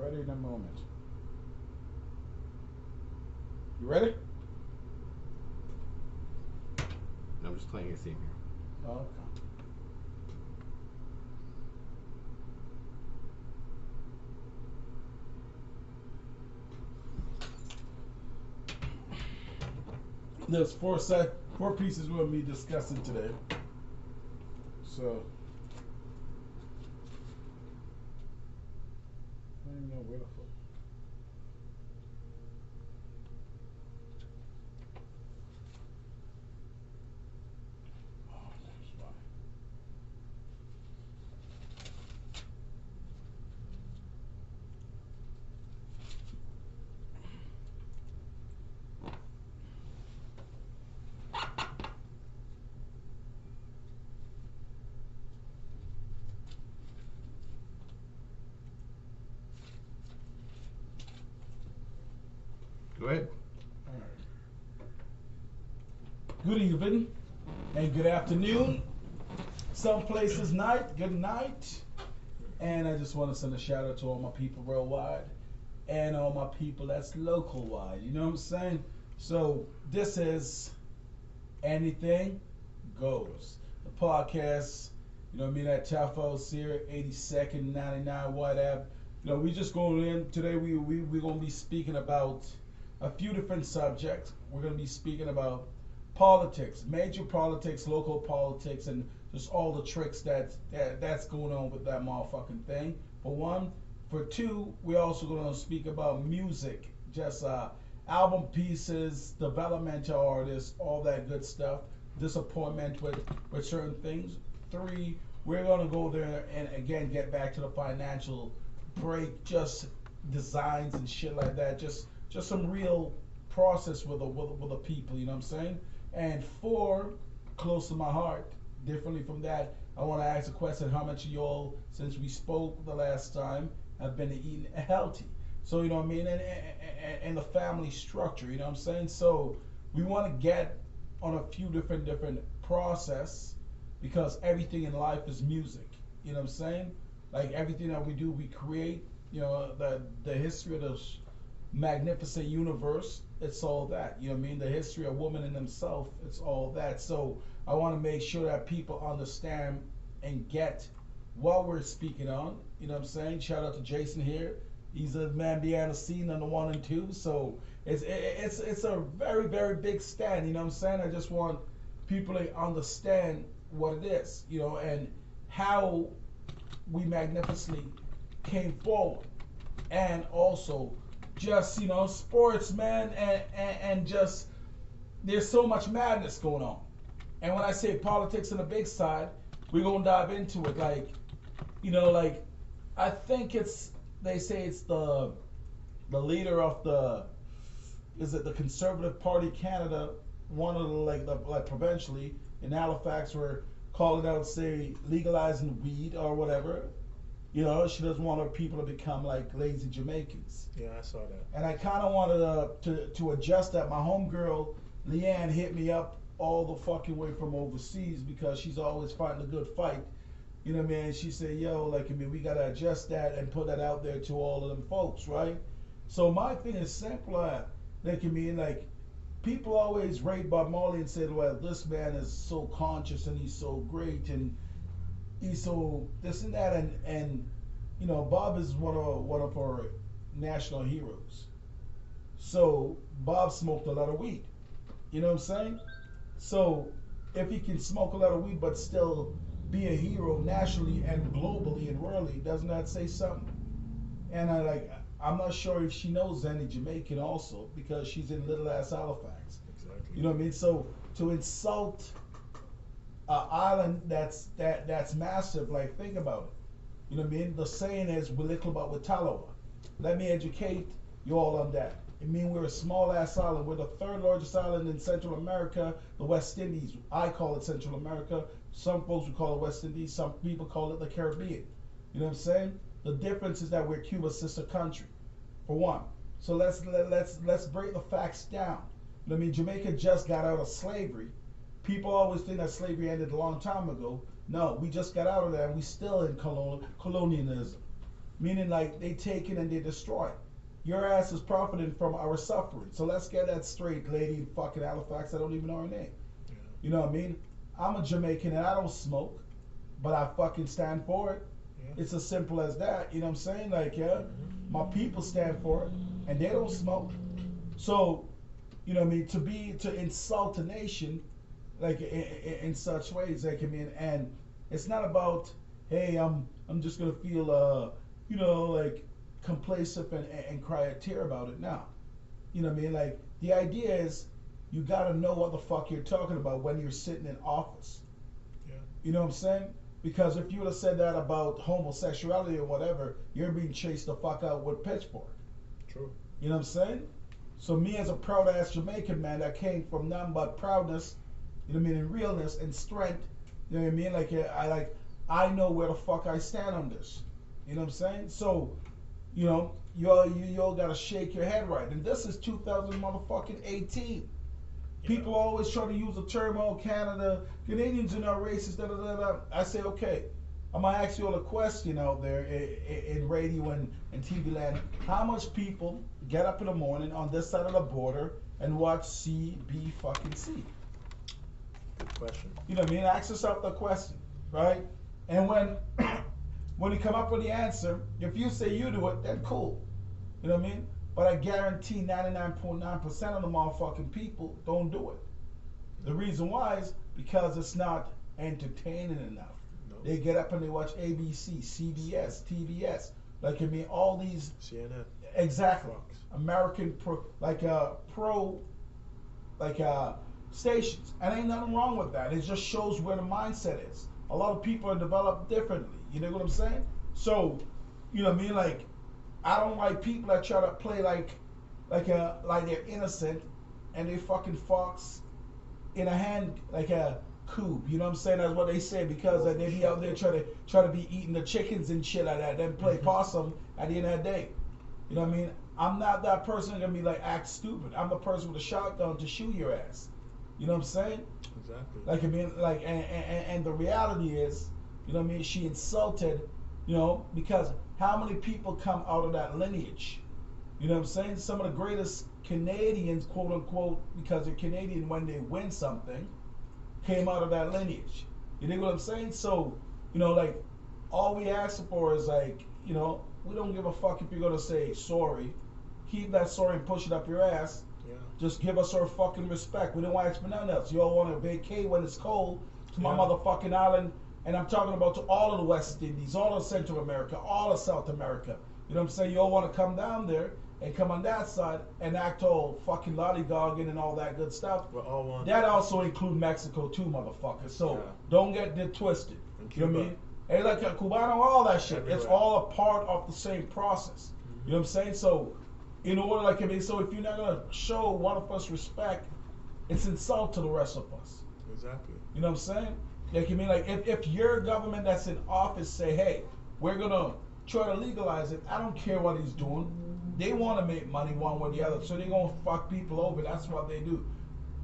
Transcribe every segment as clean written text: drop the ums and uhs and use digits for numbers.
ready in a moment. You ready? I'm just playing a theme here. Oh, okay. There's four pieces we'll be discussing today. So I don't even know where the fuck. Oh, that's why. Go ahead. All right. Good evening and good afternoon. Some places night, good night. And I just want to send a shout out to all my people worldwide and all my people that's local wide. You know what I'm saying? So this is Anything Goes. The podcast, you know what I mean, at Chafo Sierra 82nd 99 White Ave. You know, we just going in today. We're gonna be speaking about a few different subjects. We're gonna be speaking about politics, major politics, local politics, and just all the tricks that's going on with that motherfucking thing. For one, for two, we're also gonna speak about music, just album pieces, developmental artists, all that good stuff. Disappointment with certain things. Three, we're gonna go there and again get back to the financial break, just designs and shit like that. Just some real process with the people. You know what I'm saying? And four, close to my heart, differently from that, I want to ask a question: how much of y'all, since we spoke the last time, have been eating healthy? So you know what I mean, and the family structure. You know what I'm saying? So we want to get on a few different process because everything in life is music. You know what I'm saying? Like everything that we do, we create. You know, the history of this magnificent universe. It's all that. You know what I mean? The history of woman in themselves. It's all that. So I want to make sure that people understand and get what we're speaking on. You know what I'm saying? Shout out to Jason here. He's a man behind the scene on the one and two. So it's a very big stand. You know what I'm saying? I just want people to understand what it is. You know, and how we magnificently came forward, and also just sports, man, and just there's so much madness going on. And when I say politics on the big side, we're gonna dive into it. Like, like I think it's they say it's the leader of the is it the Conservative Party Canada, one of the like provincially in Halifax, were calling out, say, legalizing weed or whatever. You know, she doesn't want her people to become like lazy Jamaicans. Yeah, I saw that. And I kind of wanted to adjust that. My homegirl, Leanne, hit me up all the fucking way from overseas because she's always fighting a good fight. You know what I mean? She said, yo, like, I mean, we got to adjust that and put that out there to all of them folks, right? So my thing is simple. Like, I mean, like, people always rate Bob Marley and say, well, this man is so conscious and he's so great and he's so this and that. And Bob is one of our national heroes. So Bob smoked a lot of weed. You know what I'm saying? So if he can smoke a lot of weed but still be a hero nationally and globally and worldly, doesn't that say something? And I'm not sure if she knows any Jamaican also because she's in little ass Halifax. Exactly. You know what I mean? So to insult an island that's massive, like think about it. You know what I mean? The saying is "Wilikaba Watalawa." Let me educate you all on that. I mean, we're a small ass island. We're the third largest island in Central America, the West Indies. I call it Central America. Some folks would call it West Indies. Some people call it the Caribbean. You know what I'm saying? The difference is that we're Cuba's sister country, for one. So let's break the facts down. You know what I mean? Jamaica just got out of slavery. People always think that slavery ended a long time ago. No, we just got out of that and we still in colonialism. meaning like they take it and they destroy it. Your ass is profiting from our suffering. So let's get that straight, lady in fucking Halifax. I don't even know her name. Yeah. You know what I mean? I'm a Jamaican and I don't smoke, but I fucking stand for it. Yeah. It's as simple as that. You know what I'm saying? Like, yeah, my people stand for it and they don't smoke. So, you know what I mean? To insult a nation, like in such ways, like I mean, and it's not about, hey, I'm just gonna feel, you know, like complacent and cry a tear about it now. You know what I mean? Like the idea is you gotta know what the fuck you're talking about when you're sitting in office. Yeah. You know what I'm saying? Because if you would have said that about homosexuality or whatever, you're being chased the fuck out with pitchfork. True. You know what I'm saying? So me as a proud ass Jamaican man that came from none but proudness, you know what I mean, and realness and strength, you know what I mean? I know where the fuck I stand on this. You know what I'm saying? So, you know, you all gotta shake your head right. And this is 2018. People always try to use the term, oh, Canada, Canadians are not racist, da da da da. I say, okay, I'm gonna ask you all a question out there in radio and TV land. How much people get up in the morning on this side of the border and watch CBC? Good question. You know what I mean? Ask yourself the question, right? And when you come up with the answer, if you say you do it, then cool. You know what I mean? But I guarantee 99.9% of the motherfucking people don't do it. The reason why is because it's not entertaining enough. No. They get up and they watch ABC, CBS, TBS, like I mean all these CNN. exactly Fox. American stations, and ain't nothing wrong with that. It just shows where the mindset is. A lot of people are developed differently. You know what I'm saying? So, you know what I mean? Like, I don't like people that try to play like they're innocent, and they fucking fox in a hand like a cube. You know what I'm saying? That's what they say because they be out there try to be eating the chickens and shit like that. Then play possum at the end of the day. You know what I mean? I'm not that person gonna be like act stupid. I'm the person with a shotgun to shoot your ass. You know what I'm saying? Exactly. Like I mean, like and the reality is, you know what I mean? She insulted, you know, because how many people come out of that lineage? You know what I'm saying? Some of the greatest Canadians, quote unquote, because they're Canadian when they win something, came out of that lineage. You know what I'm saying? So, you know, like, all we ask for is like, you know, we don't give a fuck if you're gonna say sorry. Keep that sorry and push it up your ass. Yeah. Just give us our fucking respect. We don't want to ask for nothing else. You all want to vacate when it's cold to my Yeah. motherfucking island. And I'm talking about to all of the West Indies, all of Central America, all of South America. You know what I'm saying? You all want to come down there and come on that side and act all fucking lollygagging and all that good stuff. We're all one. That also include Mexico too, motherfucker. So Yeah. don't get it twisted. And You know what I Cuba. mean? Hey, like a Cubano, all that shit. It's Everywhere. all a part of the same process. You know what I'm saying? So, in order, like I mean, so if you're not gonna show one of us respect, it's insult to the rest of us. Exactly. You know what I'm saying? Like I mean, like if your government that's in office say, hey, we're gonna try to legalize it, I don't care what he's doing. They want to make money one way or the other, so they're gonna fuck people over. That's what they do.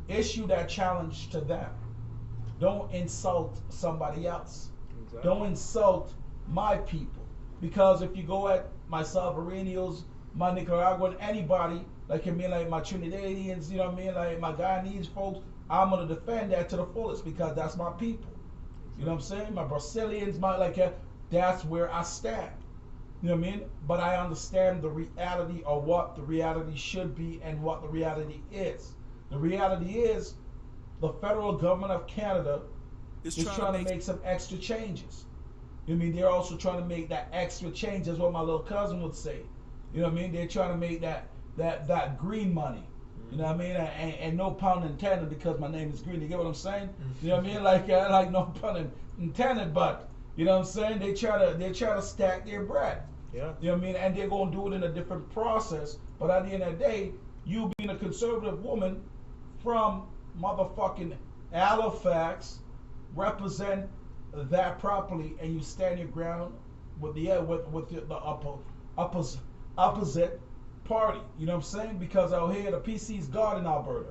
Issue that challenge to them. Don't insult somebody else. Exactly. Don't insult my people. Because if you go at my Salvadoreños, my Nicaraguan, anybody, like I mean, like my Trinidadians, you know what I mean, like my Guyanese folks, I'm gonna defend that to the fullest because that's my people. You know what I'm saying? My Brazilians, that's where I stand. You know what I mean? But I understand the reality of what the reality should be and what the reality is. The reality is the federal government of Canada is trying to make some extra changes. You know what I mean? They're also trying to make that extra change. That's what my little cousin would say. You know what I mean? They're trying to make that green money. You know what I mean? And no pun intended because my name is Green. You get what I'm saying? You know what I mean? Like no pun intended, but you know what I'm saying? They try to stack their bread. Yeah. You know what I mean? And they're gonna do it in a different process. But at the end of the day, you being a conservative woman from motherfucking Halifax, represent that properly, and you stand your ground with the opposite party. You know what I'm saying? Because out here the PC's God in Alberta,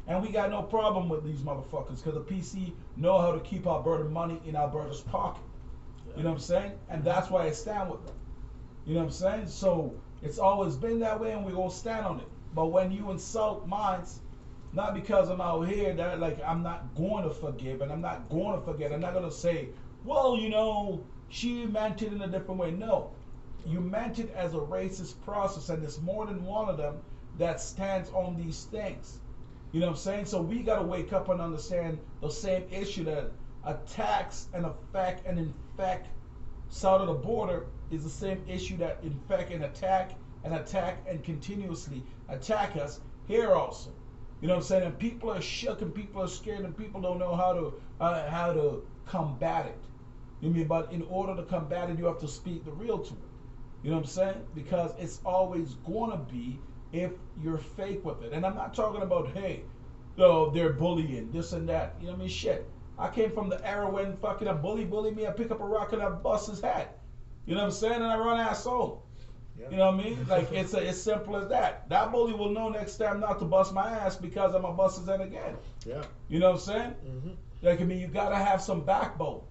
and we got no problem with these motherfuckers because the PC know how to keep Alberta money in Alberta's pocket. You know what I'm saying? And that's why I stand with them. You know what I'm saying? So it's always been that way, and we're gonna stand on it. But when you insult minds, not because I'm out here that like I'm not going to forgive and I'm not going to forget. I'm not gonna say, well, she meant it in a different way. No, you meant it as a racist process, and there's more than one of them that stands on these things. You know what I'm saying? So we gotta wake up and understand the same issue that attacks and affect and infect south of the border is the same issue that infect and attack and continuously attack us here also. You know what I'm saying? And people are shook and people are scared and people don't know how to combat it. You mean, but in order to combat it, you have to speak the real to it. You know what I'm saying? Because it's always gonna be if you're fake with it. And I'm not talking about they're bullying this and that. You know what I mean? Shit. I came from the era when fucking a bully me, I pick up a rock and I bust his head. You know what I'm saying? And I run ass home. Yeah. You know what I mean? Like it's simple as that. That bully will know next time not to bust my ass because I'm gonna bust his head again. Yeah. You know what I'm saying? Mm-hmm. Like I mean, you gotta have some backbone.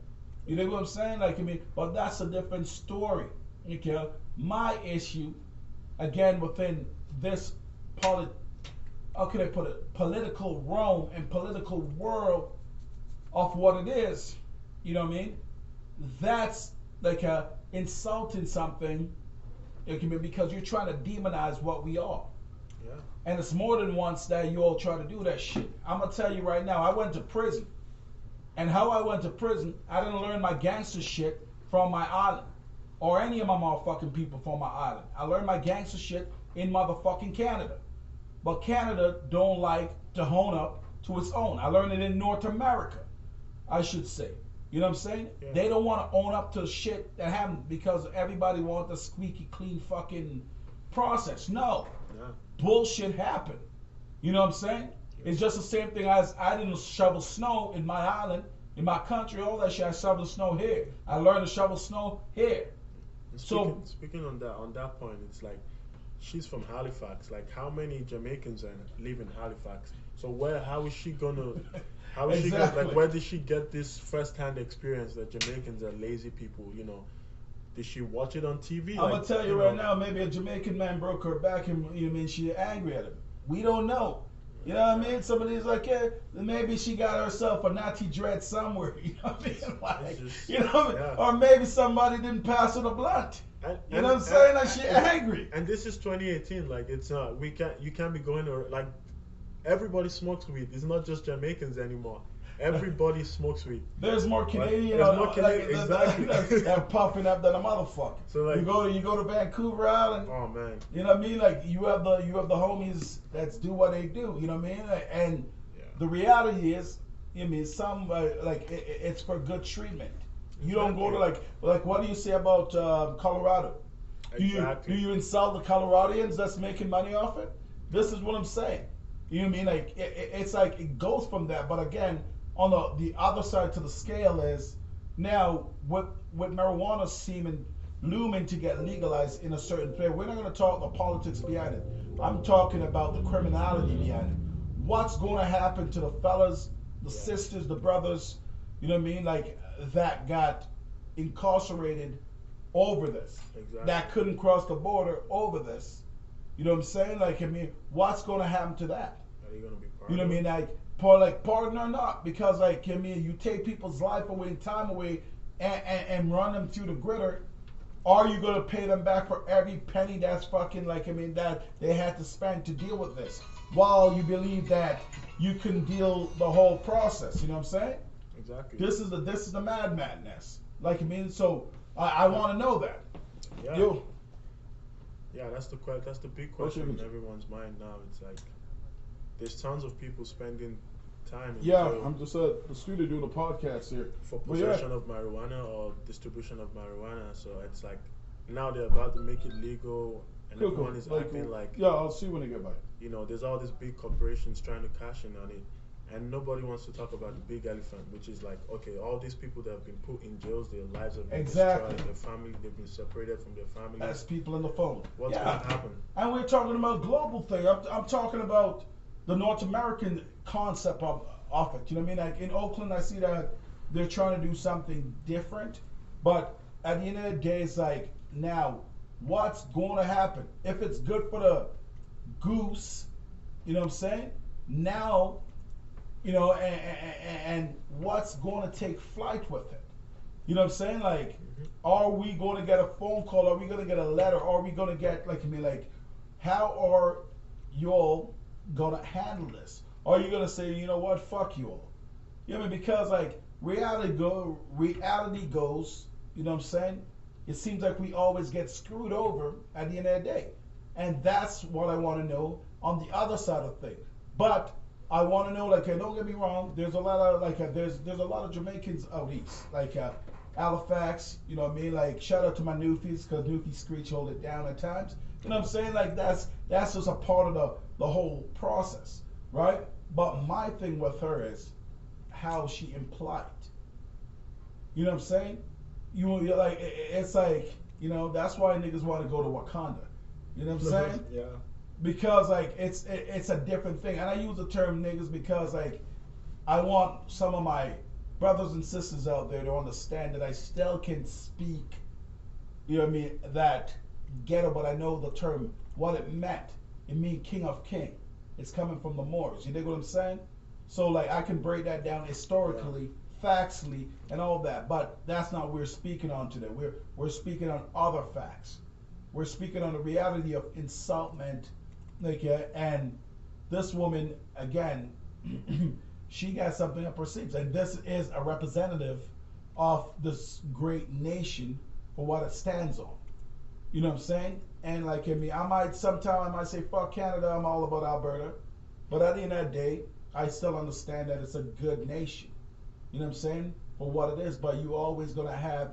You know what I'm saying? Like I mean, but that's a different story. Okay. My issue, again, within this how can I put it? Political realm and political world of what it is. You know what I mean? That's like insulting something. It can be because you're trying to demonize what we are. Yeah. And it's more than once that you all try to do that shit. I'm gonna tell you right now, I went to prison. And how I went to prison, I didn't learn my gangster shit from my island. Or any of my motherfucking people from my island. I learned my gangster shit in motherfucking Canada. But Canada don't like to hone up to its own. I learned it in North America, I should say. You know what I'm saying? Yeah. They don't want to own up to shit that happened because everybody wants a squeaky clean fucking process. No. Yeah. Bullshit happened. You know what I'm saying? Yeah. It's just the same thing as I didn't shovel snow in my island, in my country, all that shit. I shoveled snow here. I learned to shovel snow here. And So- speaking on that point, it's like she's from Halifax. Like, how many Jamaicans live in Halifax? So how is she gonna? How is she gonna, Exactly. like? Where did she get this first-hand experience that Jamaicans are lazy people? You know, did she watch it on TV? I'm Like, gonna tell you right now, maybe a Jamaican man broke her back and you know what I mean she's angry at him. We don't know. You know what I mean? Somebody's like, yeah, maybe she got herself a natty dread somewhere. You know what I mean? Like, just- you know what I mean? yeah. Or maybe somebody didn't pass her the blunt. You know what I'm saying? Like she angry. And this is 2018. Like, it's not. You can't be going or like. Everybody smokes weed. It's not just Jamaicans anymore. Everybody smokes weed. There's more Canadian, There's more Canadian- exactly. that popping up than a motherfucker. So, like- you go to Vancouver Island. Oh man. You know what I mean? Like you have the homies that do what they do. You know what I mean? And Yeah. the reality is, I mean, some it's for good treatment. You don't go to like what do you say about Colorado? Exactly. Do you insult the Coloradians that's making money off it? This is what I'm saying. You know what I mean? Like it's like it goes from that, but again, on the other side to the scale is now with marijuana seeming looming to get legalized in a certain place. We're not going to talk the politics behind it. I'm talking about the criminality behind it. What's going to happen to the fellas, the sisters, the brothers? You know what I mean? Like that got incarcerated over this. Exactly. That couldn't cross the border over this. You know what I'm saying? Like I mean, what's going to happen to that? Are you gonna be part You know of what I it? mean? Like pardon or not, because like I mean, you take people's life away and time away, and run them through the gritter. Are you gonna pay them back for every penny that's fucking like I mean that they had to spend to deal with this? While you believe that you can deal the whole process, you know what I'm saying? Exactly. This is the madness. Like I mean, so I want to know that. Yeah. Yo, Yeah, that's the big What's question your- in everyone's mind now. It's like there's tons of people spending time in yeah, jail I'm just at the studio doing a podcast here. for But yeah. possession of marijuana or distribution of marijuana. So it's like now they're about to make it legal, and Cool, everyone is acting like yeah, I'll see when they get back. you know. There's all these big corporations trying to cash in on it, and nobody wants to talk about the big elephant, which is like, okay, all these people that have been put in jails, their lives have been Exactly. destroyed, their family, they've been separated from their families. That's people on the phone. What's yeah. gonna happen? And we're talking about global thing. I'm talking about the North American concept of it. You know what I mean? Like in Oakland, I see that they're trying to do something different. But at the end of the day, it's like now what's going to happen. If it's good for the goose, you know what I'm saying? Now, you know, and what's going to take flight with it? You know what I'm saying? Like, are we going to get a phone call? Are we going to get a letter? Are we going to get, like, I mean, like, how are y'all going to handle this? Are you going to say, you know what, fuck you all? You know what I mean? Because, like, reality goes, you know what I'm saying? It seems like we always get screwed over at the end of the day. And that's what I want to know on the other side of things. But I want to know, like, don't get me wrong, there's a lot of, like, there's a lot of Jamaicans out east, like, Halifax, you know what I mean? Like, shout out to my Newfies, because Newfie Screech hold it down at times. You know what I'm saying? Like, that's just a part of the whole process, right? But my thing with her is how she implied. You know what I'm saying? You're like, it's like, you know, that's why niggas want to go to Wakanda. You know what I'm saying? Yeah. Because, like, it's a different thing. And I use the term niggas because, like, I want some of my brothers and sisters out there to understand that I still can speak, you know what I mean, that ghetto, but I know the term, what it meant. It means king of king. It's coming from the Moors. You dig what I'm saying? So, like, I can break that down historically, factually, and all that. But that's not what we're speaking on today. We're speaking on other facts. We're speaking on the reality of insultment. Like, and this woman, again, she got something up her sleeves. And this is a representative of this great nation for what it stands on. You know what I'm saying? And, like, I mean, I might say, fuck Canada, I'm all about Alberta. But at the end of the day, I still understand that it's a good nation. You know what I'm saying? For what it is. But you're always going to have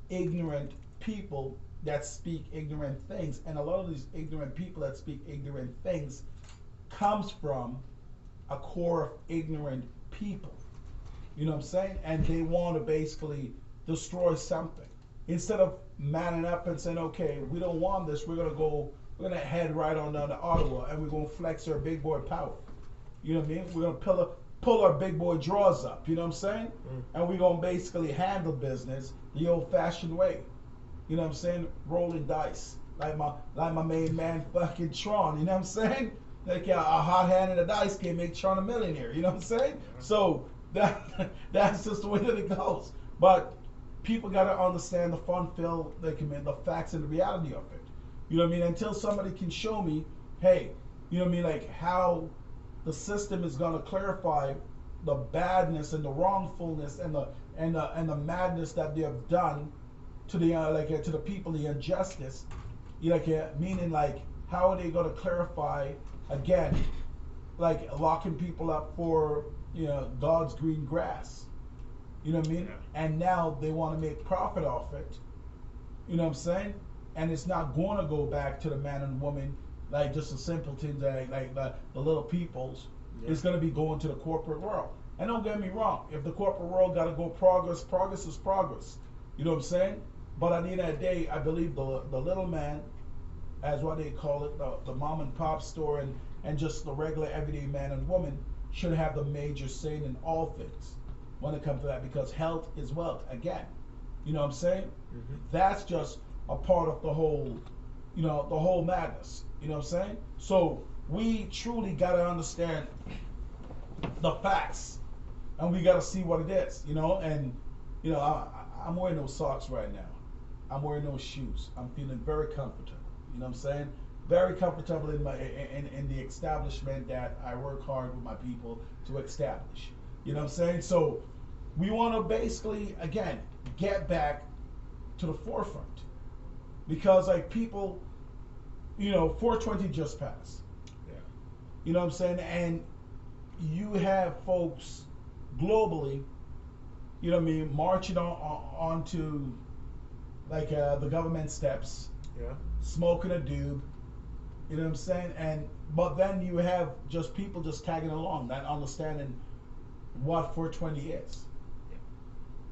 ignorant people that speak ignorant things. And a lot of these ignorant people that speak ignorant things comes from a core of ignorant people. You know what I'm saying? And they want to basically destroy something. Instead of manning up and saying, okay, we don't want this, we're going to head right on down to Ottawa and we're going to flex our big boy power. You know what I mean? We're going to pull our big boy drawers up, you know what I'm saying? And we're going to basically handle business the old fashioned way. You know what I'm saying? Rolling dice. Like my main man fucking Tron, you know what I'm saying? Like a hot hand in a dice game make Tron a millionaire, you know what I'm saying? So that's just the way that it goes. But people got to understand the fun-filled, the facts and the reality of it. You know what I mean? Until somebody can show me, hey, you know what I mean, like how the system is going to clarify the badness and the wrongfulness and the madness that they have done to the to the people, the injustice. Meaning, like, how are they going to clarify again, like locking people up for, you know, God's green grass? You know what I mean? Yeah. And now they want to make profit off it. You know what I'm saying? And it's not going to go back to the man and woman, like just the simpletons, like the little peoples. Yeah. It's going to be going to the corporate world. And don't get me wrong, if the corporate world got to go progress is progress. You know what I'm saying? But at the end of the day, I believe the little man, as what they call it, the mom and pop store and just the regular everyday man and woman should have the major say in all things when it comes to that, because health is wealth. Again, you know what I'm saying? Mm-hmm. That's just a part of the whole, you know, the whole madness. You know what I'm saying? So we truly got to understand the facts, and we got to see what it is, you know. And you know, I'm wearing those socks right now. I'm wearing those shoes. I'm feeling very comfortable. You know what I'm saying? Very comfortable in my in the establishment that I work hard with my people to establish. You know what I'm saying? So we want to basically, again, get back to the forefront, because like people, you know, 420 just passed. Yeah. You know what I'm saying? And you have folks globally, you know what I mean, marching onto like the government steps, yeah, smoking a doob. You know what I'm saying? But then you have just people just tagging along, not understanding what 420 is.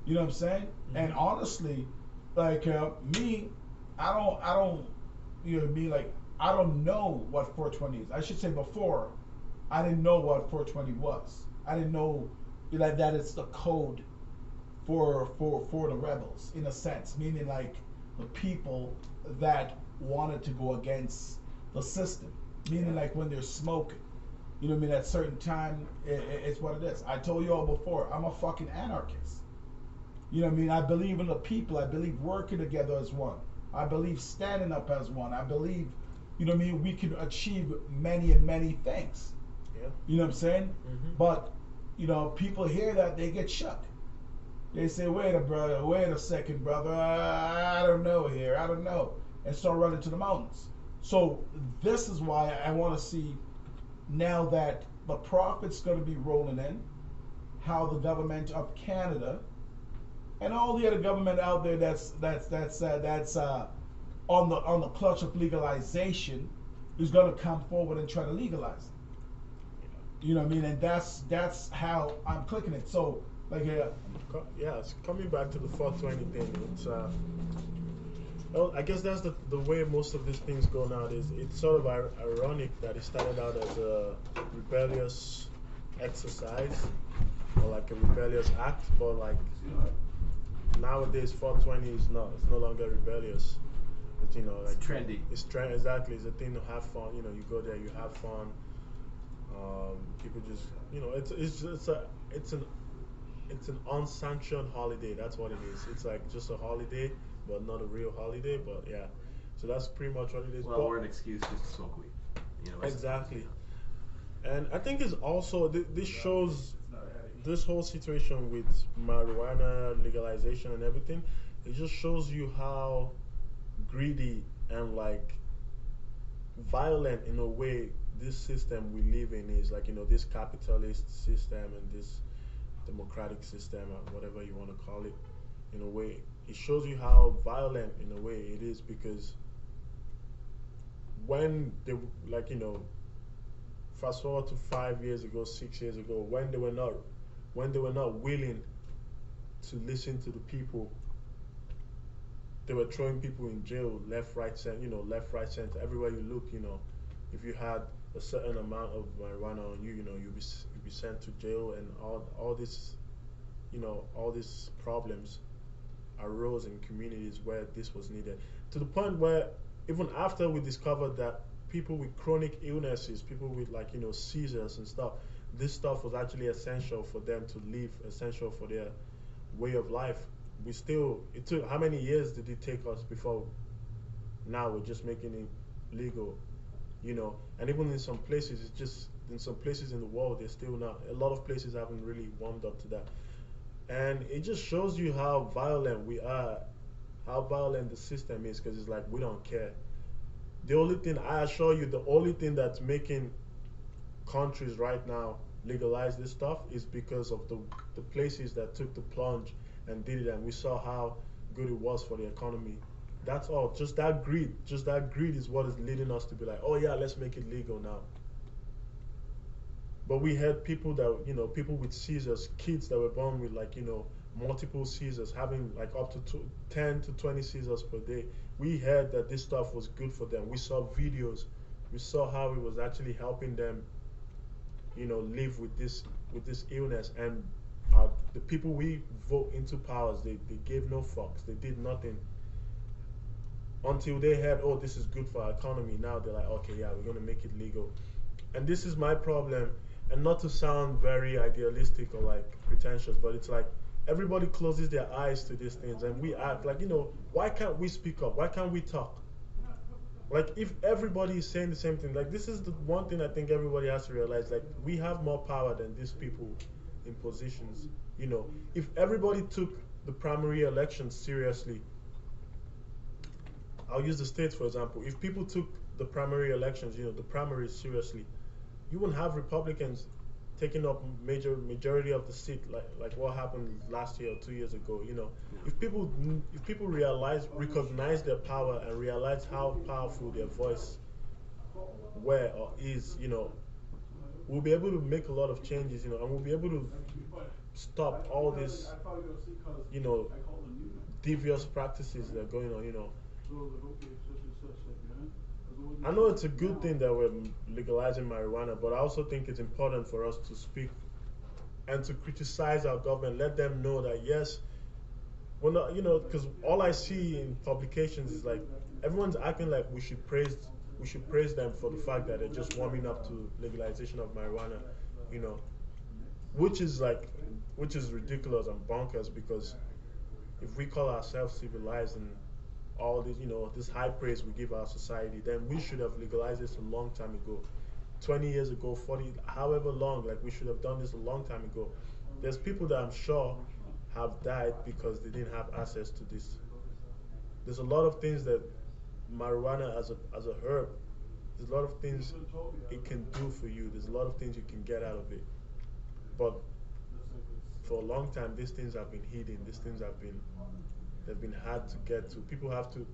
You know what I'm saying? Mm-hmm. And honestly, like me, I don't, you know, me like I don't know what 420 is. I should say before, I didn't know what 420 was. I didn't know, you know, that it's the code for the rebels in a sense, meaning like the people that wanted to go against the system, meaning like when they're smoking. You know what I mean? At certain time, it's what it is. I told you all before, I'm a fucking anarchist. You know what I mean? I believe in the people. I believe working together as one. I believe standing up as one. I believe, you know what I mean, we can achieve many and many things. Yeah. You know what I'm saying? Mm-hmm. But, you know, people hear that, they get shook. They say, wait a second, brother. I don't know here. I don't know. And start running to the mountains. So this is why I want to see, now that the profit's going to be rolling in, how the government of Canada and all the other government out there that's on the clutch of legalization is going to come forward and try to legalize it. You know what I mean? And that's how I'm clicking it. So like Yeah, it's coming back to the 420 thing. It's well, I guess that's the way most of these things go nowadays. It's sort of ironic that it started out as a rebellious exercise or like a rebellious act, but like nowadays 420 is not. It's no longer rebellious. It's, you know, like It's trendy. It's exactly. It's a thing to have fun. You know, you go there, you have fun. People just, you know, it's an unsanctioned holiday. That's what it is. It's like just a holiday, but not a real holiday. But yeah, so that's pretty much what it is. Well, But or an excuse just to smoke weed. You know, exactly. And I think it's also this shows this whole situation with marijuana legalization and everything. It just shows you how greedy and like violent in a way this system we live in is. Like, you know, this capitalist system and this democratic system or whatever you want to call it. In a way, it shows you how violent in a way it is, because when they, like, you know, fast forward to 5 years ago, 6 years ago, when they were not willing to listen to the people, they were throwing people in jail left, right, center, you know, left, right, center, everywhere you look. You know, if you had a certain amount of marijuana on you, you know, you'd be sent to jail, and all this, you know, all these problems arose in communities where this was needed, to the point where even after we discovered that people with chronic illnesses, people with, like, you know, seizures and stuff, this stuff was actually essential for them to live, essential for their way of life. It took, how many years did it take us before now we're just making it legal, you know? And even in some places, it's just, in some places in the world, they're still not, a lot of places haven't really warmed up to that. And it just shows you how violent we are, how violent the system is, because it's like, we don't care. The only thing, I assure you, the only thing that's making countries right now legalize this stuff is because of the places that took the plunge and did it, and we saw how good it was for the economy. That's all. Just that greed is what is leading us to be like, oh yeah, let's make it legal now. But we had people that, you know, people with seizures, kids that were born with, like, you know, multiple seizures, having like up to 10 to 20 seizures per day. We heard that this stuff was good for them. We saw videos. We saw how it was actually helping them, you know, live with this illness. And the people we vote into powers, they gave no fucks. They did nothing until they heard, oh, this is good for our economy. Now they're like, okay, yeah, we're gonna make it legal. And this is my problem. And not to sound very idealistic or like pretentious, but it's like everybody closes their eyes to these things, and we act like, you know, why can't we speak up? Why can't we talk? Like, if everybody is saying the same thing, like, this is the one thing I think everybody has to realize, like, we have more power than these people in positions. You know, if everybody took the primary elections seriously, I'll use the States for example. If people took the primary elections, you know, the primaries seriously, you wouldn't have Republicans taking up majority of the seat like what happened last year or 2 years ago. You know, if people recognize their power and realize how powerful their voice were or is, you know, we'll be able to make a lot of changes, you know, and we'll be able to stop all this, you know, devious practices that are going on, you know. I know it's a good thing that we're legalizing marijuana, but I also think it's important for us to speak and to criticize our government, let them know that yes, we're not, you know, because all I see in publications is like everyone's acting like we should praise them for the fact that they're just warming up to legalization of marijuana, you know, which is like which is ridiculous and bonkers because if we call ourselves civilized and all this, you know, this high praise we give our society, then we should have legalized this a long time ago. 20 years ago, 40, however long, like we should have done this a long time ago. There's people that I'm sure have died because they didn't have access to this. There's a lot of things that marijuana as a herb, there's a lot of things it can do for you. There's a lot of things you can get out of it. But for a long time, these things have been hidden. These things they've been hard to get to. People have to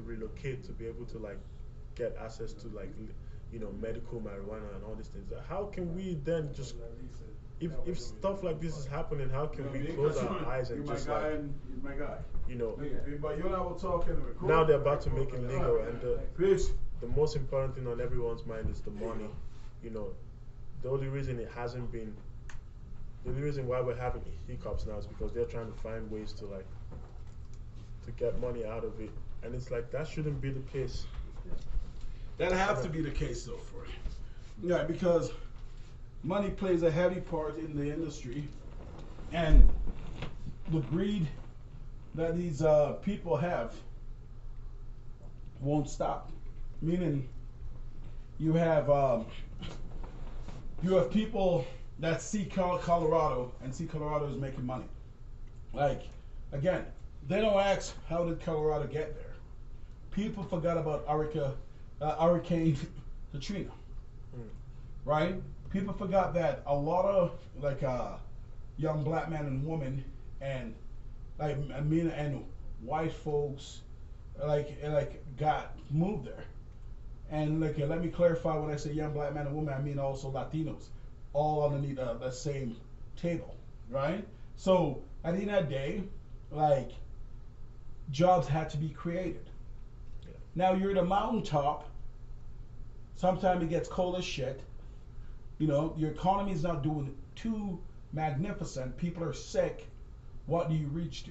relocate to be able to like get access to like you know medical marijuana and all these things. How can we then just if stuff like this is happening, how can we close our eyes and just like my guy. you know? But you and I were talking. Now they're about to make it legal, and Peace. the most important thing on everyone's mind is the money. You know, the only reason it hasn't been, the only reason why we're having hiccups now is because they're trying to find ways to like to get money out of it, and it's like that shouldn't be the case. That have to be the case though for it. Yeah, because money plays a heavy part in the industry, and the greed that these people have won't stop. Meaning, you have people that see Colorado and see Colorado is making money. Like again, they don't ask how did Colorado get there. People forgot about Hurricane Katrina, right? People forgot that a lot of like young black men and women and like men and white folks like got moved there. And like let me clarify, when I say young black man and woman, I mean also Latinos, all underneath the same table, right? So at the end of the day, like jobs had to be created. Yeah. Now you're at a mountaintop. Sometimes it gets cold as shit. You know, your economy is not doing too magnificent. People are sick. What do you reach to?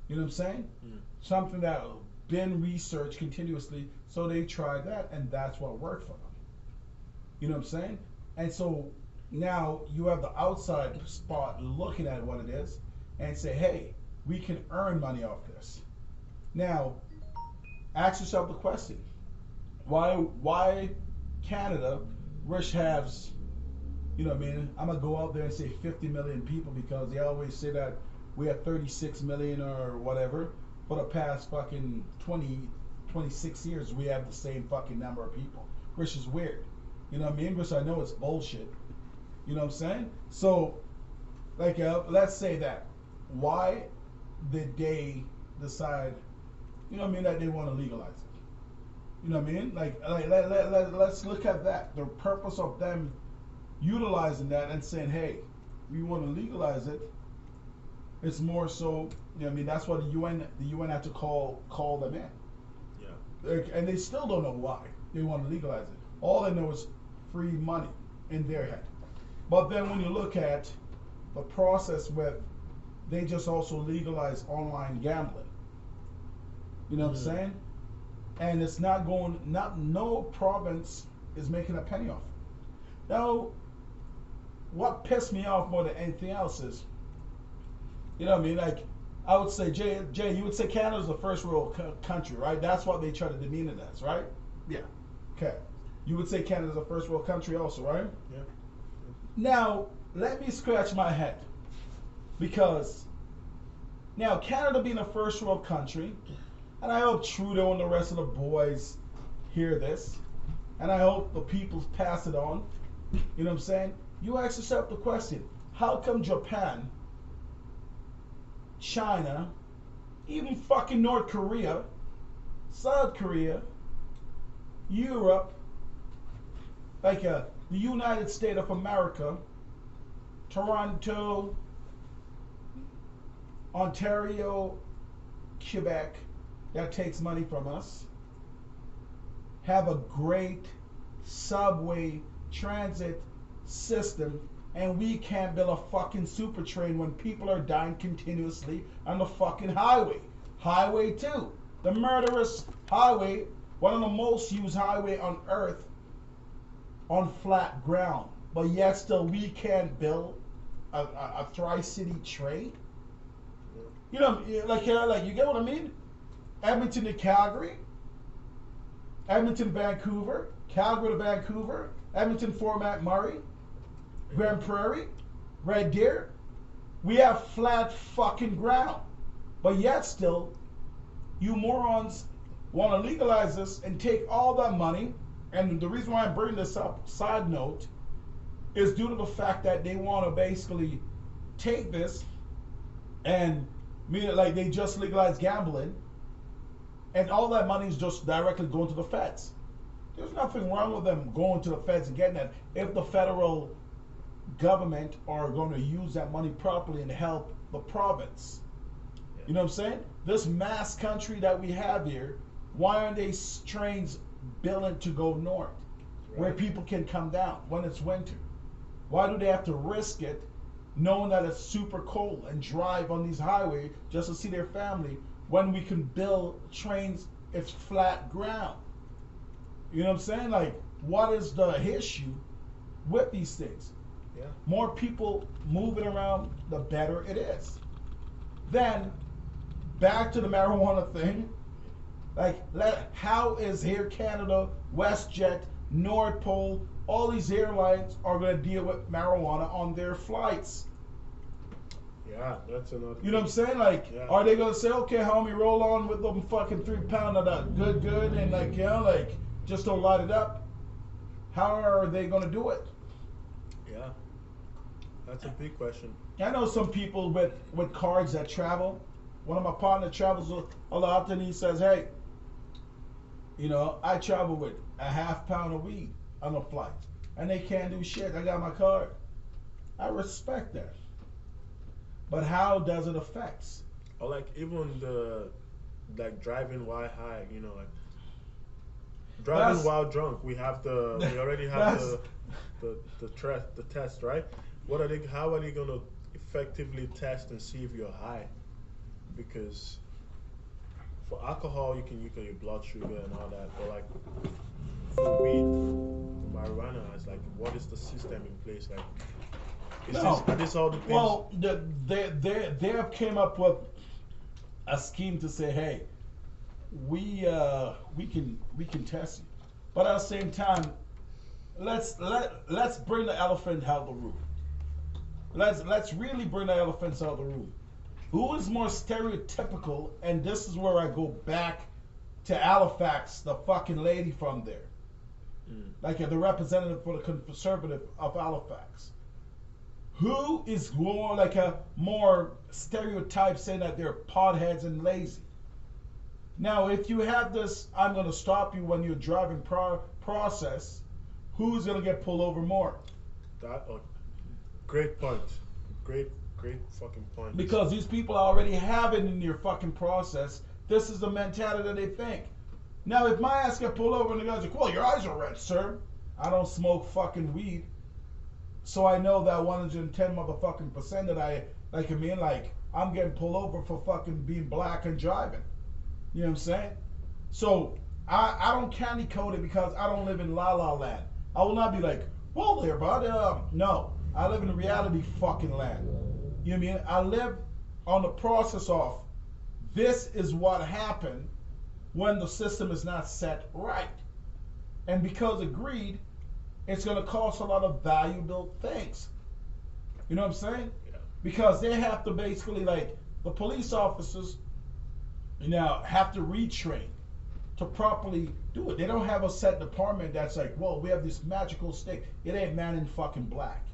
You know what I'm saying? Something that been researched continuously. So they tried that, and that's what worked for them. You know what I'm saying? And so now you have the outside spot looking at what it is and say, hey, we can earn money off this. Now, ask yourself the question: Why Canada, which has, you know what I mean? I'm gonna go out there and say 50 million people because they always say that we have 36 million or whatever. For the past fucking 26 years, we have the same fucking number of people, which is weird. You know what I mean? Which I know it's bullshit. You know what I'm saying? So, like, let's say that. Why did they decide, you know what I mean, that they want to legalize it? You know what I mean? Let's look at that. The purpose of them utilizing that and saying, hey, we want to legalize it. It's more so, you know what I mean? That's why the UN had to call them in. Yeah. And they still don't know why they want to legalize it. All they know is free money in their head. But then when you look at the process with, they just also legalize online gambling. You know what I'm saying? And it's not going, no province is making a penny off it. Now, what pissed me off more than anything else is, you know what I mean? Like, I would say, Jay, you would say Canada's the first world country, right? That's what they try to demean it as, right? Yeah. Okay. You would say Canada's a first world country also, right? Yeah. Now, let me scratch my head. Because, now, Canada being a first world country, and I hope Trudeau and the rest of the boys hear this, and I hope the people pass it on, you know what I'm saying? You ask yourself the question, how come Japan, China, even fucking North Korea, South Korea, Europe, like the United States of America, Toronto, Ontario, Quebec, that takes money from us, have a great subway transit system, and we can't build a fucking super train when people are dying continuously on the fucking highway. Highway 2. the murderous highway, one of the most used highway on earth, on flat ground. But yet still we can't build a tri-city trade. You know, like you get what I mean? Edmonton to Calgary, Edmonton, Vancouver, Calgary to Vancouver, Edmonton, Fort McMurray, Grand Prairie, Red Deer. We have flat fucking ground. But yet still, you morons want to legalize this and take all that money. And the reason why I'm bringing this up, side note, is due to the fact that they want to basically take this and mean it like they just legalized gambling, and all that money is just directly going to the feds. There's nothing wrong with them going to the feds and getting that if the federal government are going to use that money properly and help the province. Yeah. You know what I'm saying? This mass country that we have here, why aren't they trains building to go north, right, where people can come down when it's winter? Why do they have to risk it, knowing that it's super cold, and drive on these highways just to see their family when we can build trains? It's flat ground. You know what I'm saying? Like, what is the issue with these things? Yeah. More people moving around, the better it is. Then, back to the marijuana thing. Like, how is Air Canada, WestJet, Nord Pole, all these airlines are going to deal with marijuana on their flights? Yeah, that's another. You know what I'm saying? Like, yeah, are they going to say, okay, homie, roll on with them fucking 3 pound of that good, and like, you know, like, just don't light it up? How are they going to do it? Yeah, that's a big question. I know some people with cards that travel. One of my partners travels a lot, and he says, hey, you know, I travel with a ½ pound of weed on a flight, and they can't do shit. I got my card. I respect that. But how does it affect? Or like even like driving while high, you know, like driving while drunk. We already have the test, right? How are they gonna effectively test and see if you're high? Because for alcohol, you can your blood sugar and all that, but like for weed, for marijuana, it's like, what is the system in place? Like, are this all the things? Well, they have came up with a scheme to say, hey, we can test you, but at the same time, let's bring the elephant out of the room. Let's really bring the elephants out of the room. Who is more stereotypical? And this is where I go back to Halifax, the fucking lady from there, like the representative for the Conservative of Halifax. Who is more like a more stereotype, saying that they're potheads and lazy? Now, if you have this, I'm going to stop you when you're driving process, who's going to get pulled over more? Great point. Great fucking point. Because these people already have it in your fucking process. This is the mentality that they think. Now, if my ass get pulled over and the guy's like, well, your eyes are red, sir. I don't smoke fucking weed. So I know that 110 motherfucking percent that I'm getting pulled over for fucking being black and driving. You know what I'm saying? So I don't candy code it because I don't live in La La Land. I will not be like, well there, bud. No. I live in reality fucking land. You know what I mean? I live on the process of this is what happened when the system is not set right. And because of greed, it's going to cost a lot of valuable things. You know what I'm saying? Yeah. Because they have to basically, like, the police officers, have to retrain to properly do it. They don't have a set department that's like, well, we have this magical stick. It ain't Man in fucking Black.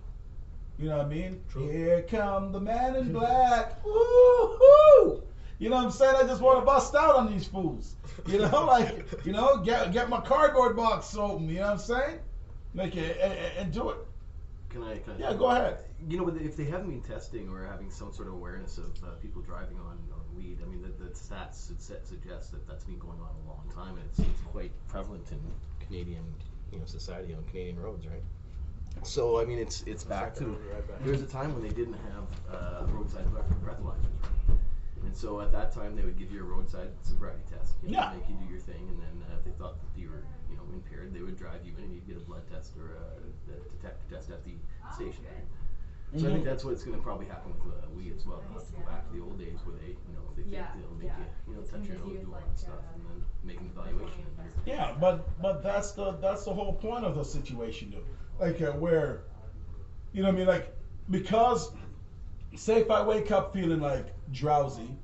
You know what I mean? True. Here come the Man in Black. Woo-hoo! You know what I'm saying? I just want to bust out on these fools. You know, get my cardboard box open. You know what I'm saying? Make it and do it. Can I? Yeah, go ahead. You know, if they haven't been testing or having some sort of awareness of people driving on weed, I mean, the stats suggest that that's been going on a long time, and it's quite prevalent in Canadian society on Canadian roads, right? So I mean, it's back to there's a time when they didn't have roadside breathalyzers, right? And so at that time, they would give you a roadside sobriety test. You know, Yeah. make you do your thing, and then if they thought that you were, you know, impaired, they would drive you in, and you'd get a blood test or a detector test at the station. So I think that's what's going to probably happen with weed as well. They'll have to go back to the old days where they, you know, if they think they'll make you, you know, touch your nose, do all that stuff, and then make an evaluation. Yeah, but that's the whole point of the situation, dude. Like where, you know what I mean, like because say if I wake up feeling like drowsy,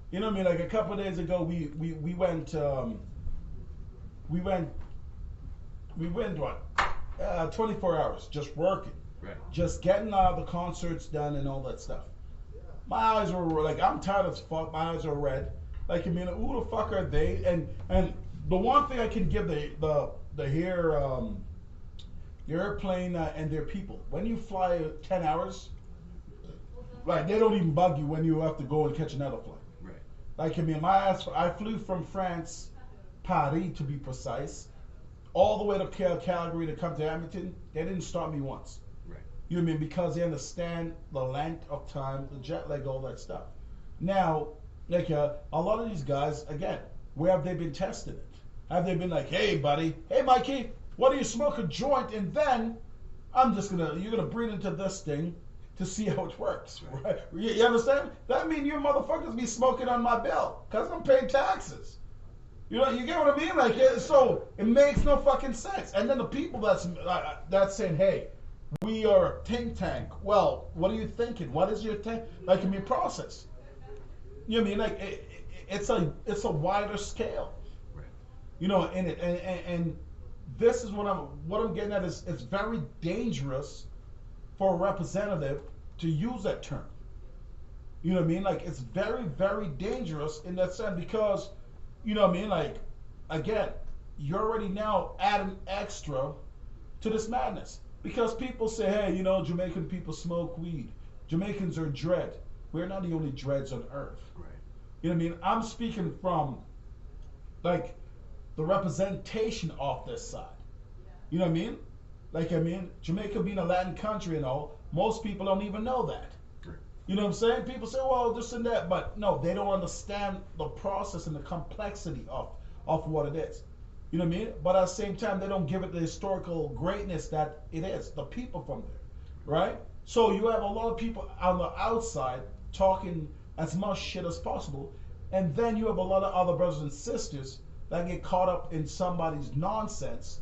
you know what I mean, like a couple of days ago we went what 24 hours just working. Right. Just getting the concerts done and all that stuff. My eyes were like, I'm tired as fuck. My eyes are red. Like, I mean, who the fuck are they? And the one thing I can give the airplane and their people, when you fly 10 hours, like they don't even bug you when you have to go and catch another flight. Right. Like, I mean, I flew from France, Paris to be precise, all the way to Calgary to come to Edmonton. They didn't stop me once. You know what I mean? Because they understand the length of time, the jet lag, all that stuff. Now, like a lot of these guys, again, where have they been testing it? Have they been like, hey, buddy, hey, Mikey, why do you smoke a joint? And then you're gonna breathe into this thing to see how it works, right? You understand? That means you motherfuckers be smoking on my bill because I'm paying taxes. You know, you get what I mean? Like, so it makes no fucking sense. And then the people that's saying, hey, we are a think tank. Well, what are you thinking? What is your think? Like, I mean, process. You know what I mean? Like, it's a wider scale. Right. You know, and this is what I'm getting at is it's very dangerous for a representative to use that term. You know what I mean? Like, it's very, very dangerous in that sense because, you know what I mean? Like, again, you're already now adding extra to this madness. Because people say, hey, you know, Jamaican people smoke weed. Jamaicans are dread. We're not the only dreads on earth. Right. You know what I mean? I'm speaking from, like, the representation of this side. You know what I mean? Like, I mean, Jamaica being a Latin country and all, most people don't even know that. Right. You know what I'm saying? People say, well, this and that. But no, they don't understand the process and the complexity of what it is. You know what I mean? But at the same time, they don't give it the historical greatness that it is, the people from there, right? So you have a lot of people on the outside talking as much shit as possible, and then you have a lot of other brothers and sisters that get caught up in somebody's nonsense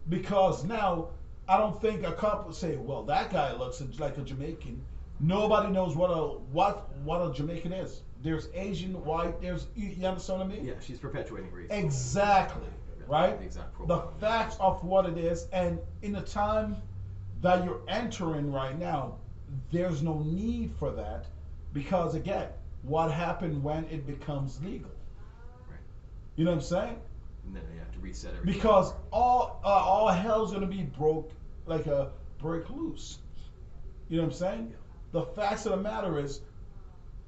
because now I don't think a couple say, well, that guy looks like a Jamaican. Nobody knows what a Jamaican is. There's Asian, white, you understand what I mean? Yeah, she's perpetuating race. Exactly. Right? The exact The profile. facts of what it is, and in the time that you're entering right now, there's no need for that because, again, what happened when it becomes legal? Right. You know what I'm saying? And then you have to reset everything. Because all hell's gonna be break loose. You know what I'm saying? Yeah. The facts of the matter is,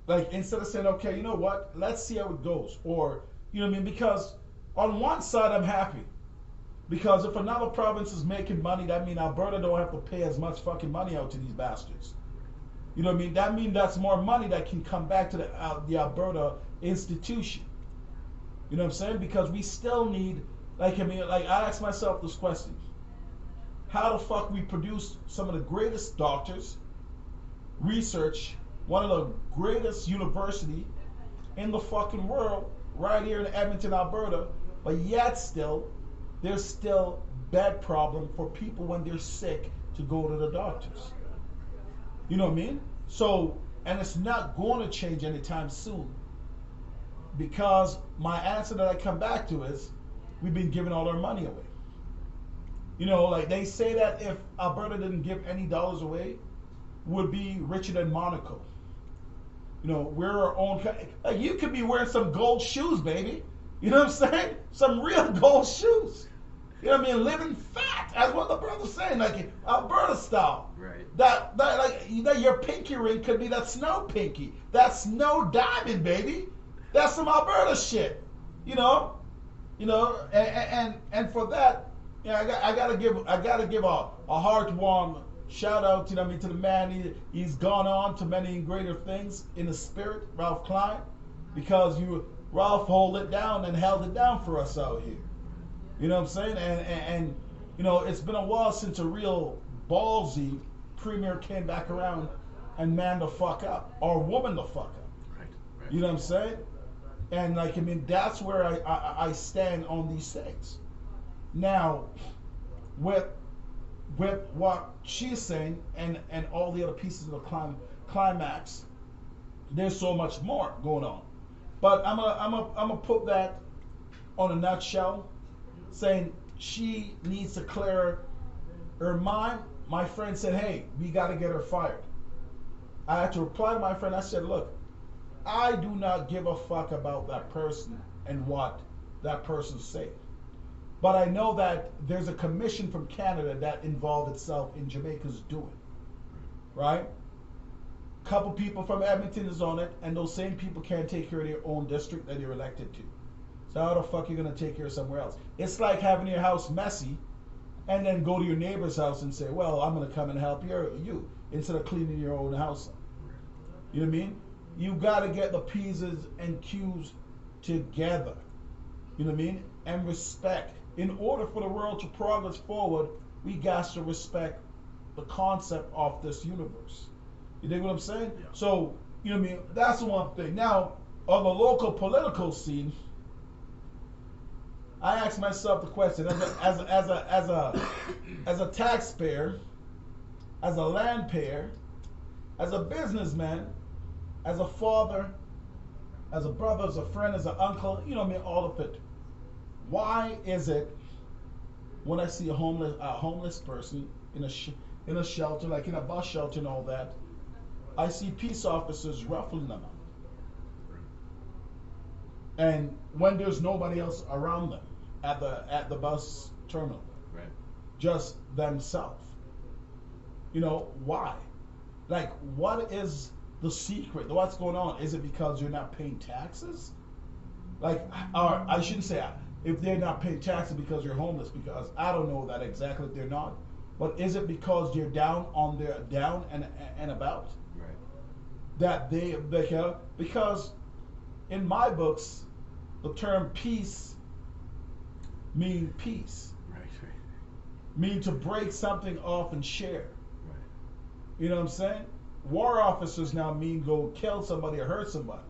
like, instead of saying, okay, you know what, let's see how it goes, or you know what I mean, because on one side, I'm happy because if another province is making money, that means Alberta don't have to pay as much fucking money out to these bastards. You know what I mean? That means that's more money that can come back to the Alberta institution. You know what I'm saying? Because we still need, like, I mean, like I ask myself this question: how the fuck we produce some of the greatest doctors, research, one of the greatest university in the fucking world, right here in Edmonton, Alberta. But yet still, there's still bed problem for people when they're sick to go to the doctors. You know what I mean? So, and it's not going to change anytime soon because my answer that I come back to is we've been giving all our money away. You know, like they say that if Alberta didn't give any dollars away, would be richer than Monaco. You know, we're our own. Like you could be wearing some gold shoes, baby. You know what I'm saying? Some real gold shoes. You know what I mean? Living fat. That's what the brother's saying, like Alberta style. Right. That your pinky ring could be that snow pinky. That snow diamond, baby. That's some Alberta shit. You know, and for that, I gotta give a heartwarm shout out, you know what I mean, to the man. He's gone on to many greater things in the spirit, Ralph Klein. because Ralph hold it down and held it down for us out here. You know what I'm saying? And you know, it's been a while since a real ballsy premier came back around and man the fuck up or woman the fuck up. Right. Right. You know what I'm saying? And like, I mean, that's where I stand on these things. Now, with what she's saying and all the other pieces of the climax, there's so much more going on. But I'm gonna put that on a nutshell, saying she needs to clear her mind. My friend said, hey, we got to get her fired. I had to reply to my friend. I said, look, I do not give a fuck about that person and what that person's saying. But I know that there's a commission from Canada that involved itself in Jamaica's doing. Right? Couple people from Edmonton is on it, and those same people can't take care of their own district that they're elected to. So how the fuck are you going to take care of somewhere else? It's like having your house messy and then go to your neighbor's house and say, well, I'm going to come and help you instead of cleaning your own house up. You know what I mean? You got to get the P's and Q's together. You know what I mean? And respect. In order for the world to progress forward, we got to respect the concept of this universe. You dig what I'm saying? Yeah. So, you know what I mean? That's the one thing. Now, on the local political scene, I ask myself the question: as a taxpayer, as a land payer, as a businessman, as a father, as a brother, as a friend, as an uncle, you know what I mean, all of it. Why is it when I see a homeless person in a shelter, like in a bus shelter and all that, I see peace officers ruffling them up, and when there's nobody else around them at the bus terminal, Right. just themselves. You know why? Like, what is the secret? What's going on? Is it because you're not paying taxes? Like, or I shouldn't say if they're not paying taxes because you're homeless, because I don't know that exactly if they're not. But is it because you're down and about? Right. That they because in my books the term peace mean peace. Right. Right. Mean to break something off and share. Right. You know what I'm saying? War officers now mean go kill somebody or hurt somebody.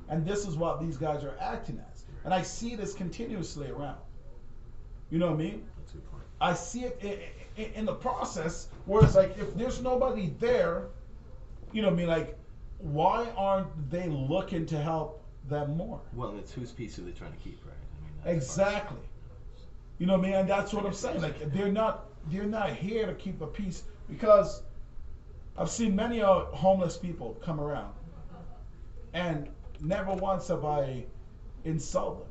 And this is what these guys are acting as. And I see this continuously around. You know what I mean? That's a good point. I see it in the process where it's like, if there's nobody there, you know what I mean? Like, why aren't they looking to help them more? Well, and it's whose piece are they trying to keep, right? I mean, that's Exactly. You know what I mean? And that's what I'm saying. Like, they're not here to keep a peace, because I've seen many homeless people come around, and never once have I insulted them.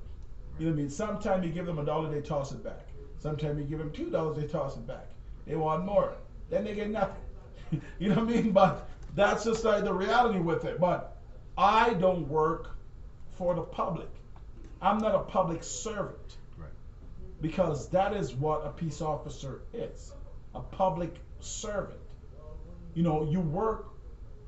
You know what I mean? Sometimes you give them $1, they toss it back. Sometimes you give them $2, they toss it back. They want more. Then they get nothing. You know what I mean? But that's just like the reality with it. But I don't work for the public. I'm not a public servant. Right. Because that is what a peace officer is, a public servant. You know, you work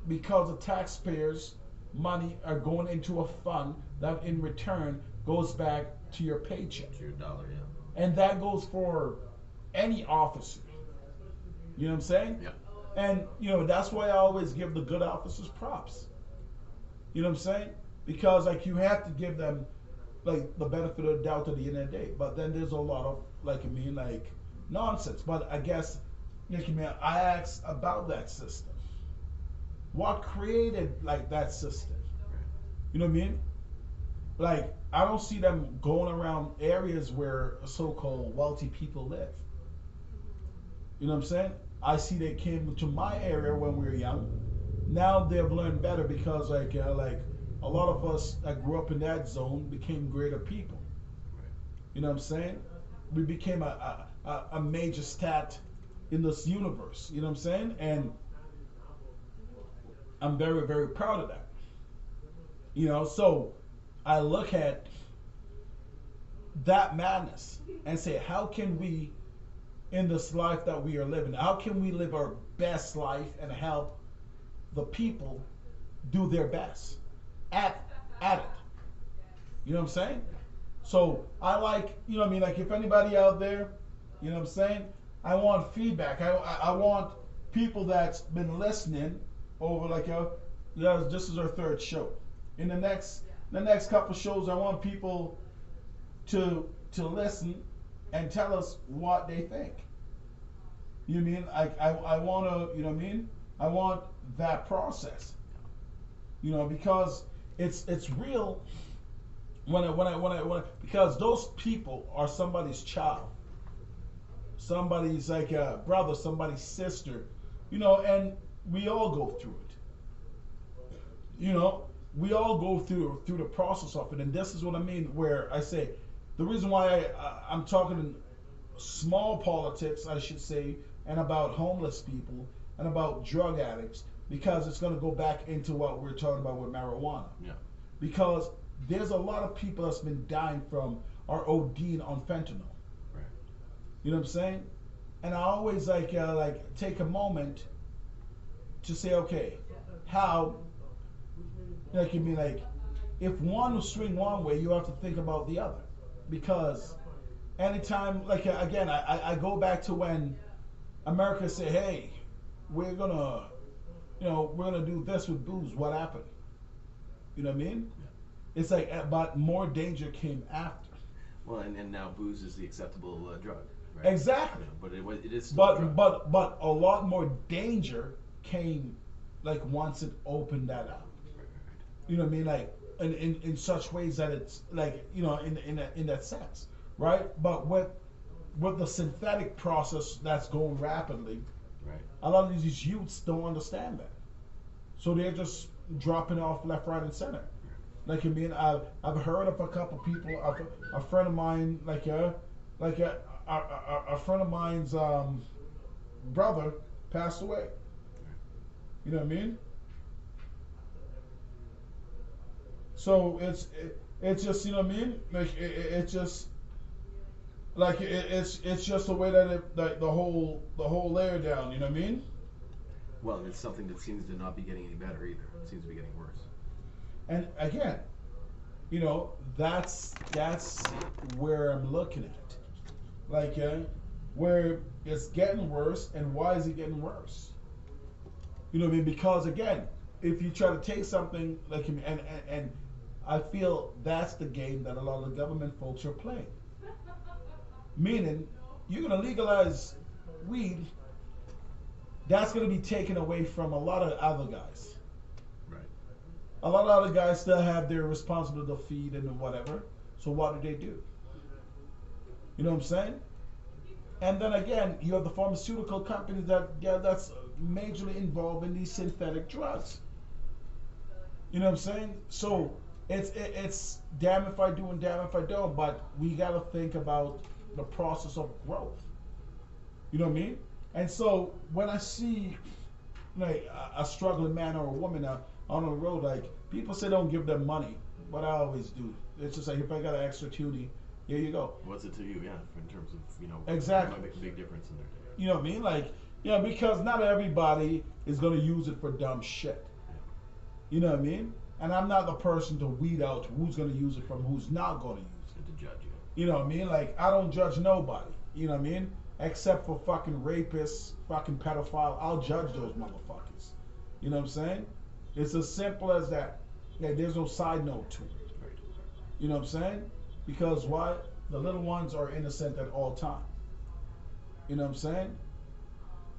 because the taxpayers' money are going into a fund that in return goes back to your paycheck. To your dollar, yeah. And that goes for any officer. You know what I'm saying? Yeah. And, you know, that's why I always give the good officers props. You know what I'm saying? Because, like, you have to give them, like, the benefit of the doubt at the end of the day. But then there's a lot of, like, nonsense. But I guess, I asked about that system. What created, like, that system? You know what I mean? Like, I don't see them going around areas where so-called wealthy people live. You know what I'm saying? I see they came to my area when we were young. Now they've learned better because, like a lot of us that grew up in that zone became greater people. You know what I'm saying? We became a major stat in this universe. You know what I'm saying? And I'm very, very proud of that. You know, so I look at that madness and say, how can we, in this life that we are living, how can we live our best life and help the people do their best at it? You know what I'm saying? So I like, you know what I mean, like if anybody out there, you know what I'm saying, I want feedback. I want people that's been listening over like yeah, this is our third show. In the next couple shows, I want people to listen and tell us what they think. You know what I mean? I want to, you know what I mean? I want that process. You know, because it's real when I because those people are somebody's child, somebody's like a brother, somebody's sister, you know, and we all go through it. You know, we all go through the process of it, and this is what I mean. Where I say the reason why I'm talking small politics, I should say, and about homeless people and about drug addicts, because it's going to go back into what we're talking about with marijuana. Yeah. Because there's a lot of people that's been dying from or ODing on fentanyl. Right. You know what I'm saying? And I always like take a moment to say, okay, how? Like you mean like, if one will swing one way, you have to think about the other, because anytime, like again, I go back to when America said, hey, we're gonna do this with booze. What happened? You know what I mean? Yeah. It's like, but more danger came after. Well, and now booze is the acceptable drug. Right? Exactly. Yeah, but it is still a drug. But a lot more danger came, like once it opened that up. Right. You know what I mean? Like in such ways that it's like, you know, in that sense, right? But with the synthetic process that's going rapidly, right, a lot of these youths don't understand that, so they're just dropping off left, right, and center. Like I mean, I've heard of a couple people, a friend of mine, a friend of mine's brother passed away. You know what I mean? So it's just, you know what I mean? Like it's just like it's just the way that the whole layer down. You know what I mean? Well, it's something that seems to not be getting any better either. It seems to be getting worse. And again, you know, that's where I'm looking at, like where it's getting worse, and why is it getting worse? You know what I mean? Because again, if you try to take something like and I feel that's the game that a lot of the government folks are playing. Meaning, you're gonna legalize weed, that's gonna be taken away from a lot of other guys. Right. A lot of other guys still have their responsibility to feed and whatever. So what do? You know what I'm saying? And then again, you have the pharmaceutical companies that's majorly involved in these synthetic drugs. You know what I'm saying? So it's damn if I do and damn if I don't. But we gotta think about the process of growth. You know what I mean? And so when I see like a struggling man or a woman on the road, like people say don't give them money, but I always do. It's just like, if I got an extra tunie, here you go. What's it to you? Yeah, in terms of, you know, exactly, it might make a big difference in their day. You know what I mean? Like, yeah, because not everybody is gonna use it for dumb shit. Yeah. You know what I mean? And I'm not the person to weed out who's gonna use it from who's not gonna use it. And to judge you. You know what I mean? Like, I don't judge nobody. You know what I mean? Except for fucking rapists, fucking pedophile. I'll judge those motherfuckers. You know what I'm saying? It's as simple as that. Like, there's no side note to it. Right. You know what I'm saying? Because why? The little ones are innocent at all time. You know what I'm saying?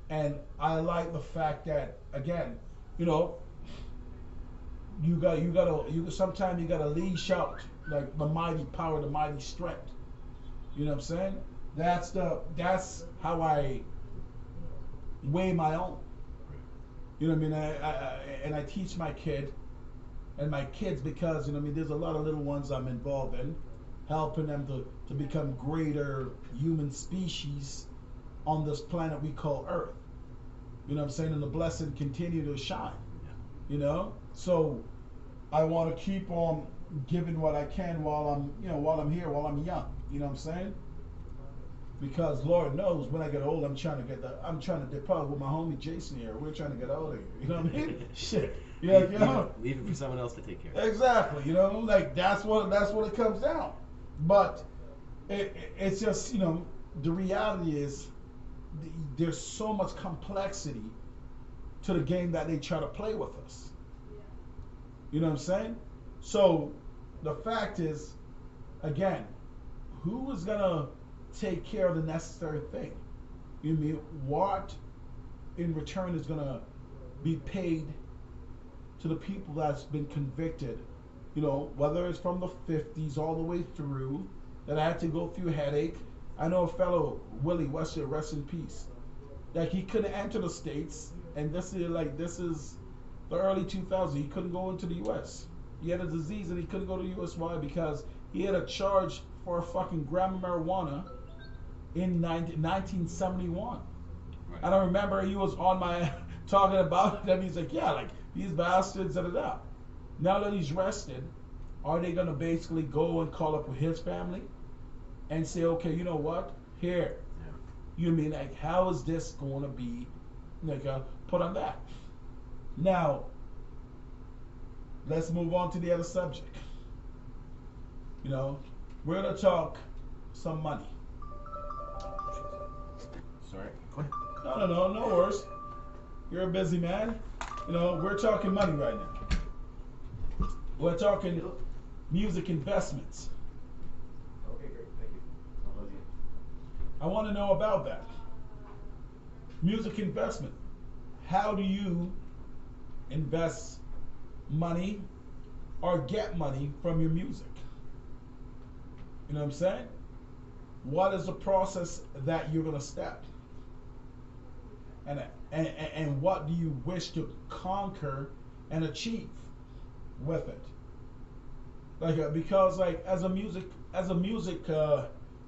And I like the fact that, again, you know, sometimes you gotta leash out like the mighty power, the mighty strength. You know what I'm saying? That's how I weigh my own. You know what I mean? I teach my kid and my kids, because, you know what I mean, there's a lot of little ones I'm involved in, helping them to become greater human species on this planet we call Earth. You know what I'm saying? And the blessing continue to shine. You know? So I want to keep on giving what I can while I'm here, while I'm young. You know what I'm saying? Because Lord knows when I get old, I'm trying to depart with my homie Jason here. We're trying to get out of here. You know what I mean? Shit. Yeah, you know. Leave it for someone else to take care of. Exactly. You know, like that's what it comes down. But it's just, you know, the reality is there's so much complexity to the game that they try to play with us. You know what I'm saying? So the fact is, again, who is gonna take care of the necessary thing? You mean what in return is gonna be paid to the people that's been convicted? You know, whether it's from the 50s all the way through, that I had to go through a headache. I know a fellow, Willie Wester, rest in peace. Like he couldn't enter the States, and this is the early 2000s. He couldn't go into the U.S. He had a disease and he couldn't go to the U.S. Why? Because he had a charge for a fucking gram of marijuana in 1971. Right. I don't remember he was on my talking about them. He's like, yeah, like these bastards, da da da. Now that he's rested, are they gonna basically go and call up with his family and say, okay, you know what? Here, Yeah. you mean like how is this going to be like put on that? Now, let's move on to the other subject. You know, we're gonna talk some money. Sorry. Go ahead. No worries. You're a busy man. You know, we're talking money right now. We're talking music investments. Okay, great. Thank you. I'll love you. I want to know about that. Music investment. How do you invest money or get money from your music? You know what I'm saying? What is the process that you're going to step? And what do you wish to conquer and achieve with it? Like because like as a music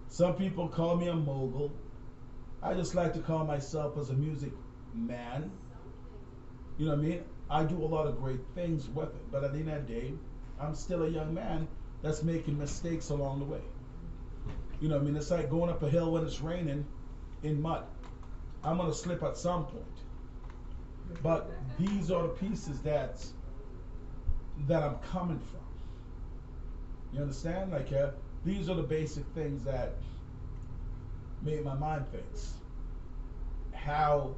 some people call me a mogul. I just like to call myself as a music man. You know what I mean? I do a lot of great things with it, but at the end of the day, I'm still a young man that's making mistakes along the way. You know what I mean? It's like going up a hill when it's raining in mud. I'm gonna slip at some point. But these are the pieces that I'm coming from. You understand? Like these are the basic things that made my mind think. How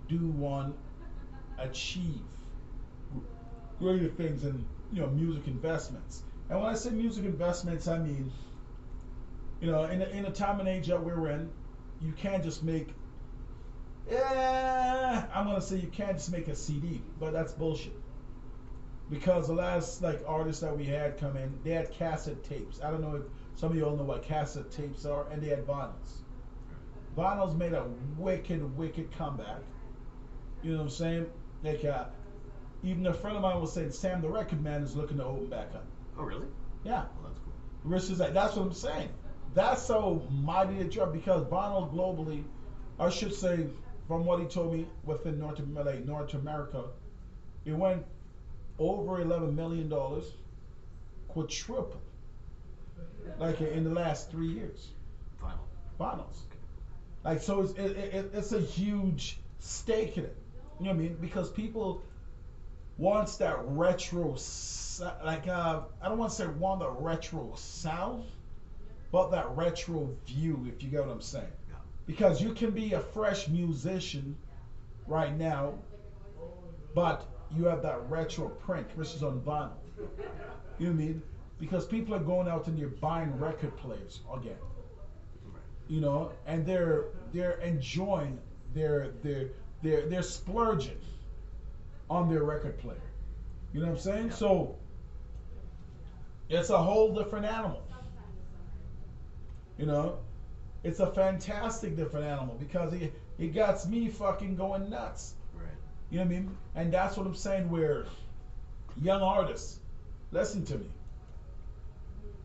do one achieve greater things in, you know, music investments? And when I say music investments, I mean, you know, in the time and age that we're in, you can't just make. I'm gonna say you can't just make a CD, but that's bullshit. Because the last like artists that we had come in, they had cassette tapes. I don't know if some of you all know what cassette tapes are, and they had vinyls. Vinyls made a wicked comeback. You know what I'm saying? Like even a friend of mine was saying, Sam the Record Man is looking to open back up. Oh, really? Yeah. Well, that's cool. Which is like, that's what I'm saying. That's so mighty a drop because vinyl globally, I should say, from what he told me within North America, it went over $11 million, quadruple, like in the last 3 years. Vinyls. Like so, it's a huge stake in it. You know what I mean? Because people wants that retro, like I don't want to say want the retro sound, but that retro view, if you get what I'm saying. Yeah. Because you can be a fresh musician right now, but you have that retro print, which is on vinyl. You know what I mean? Because people are going out and they're buying record players again. You know, and they're enjoying they're splurging on their record player. You know what I'm saying? Yeah. So it's a whole different animal. You know, it's a fantastic different animal because it got me fucking going nuts. Right. You know what I mean? And that's what I'm saying. Where young artists, listen to me.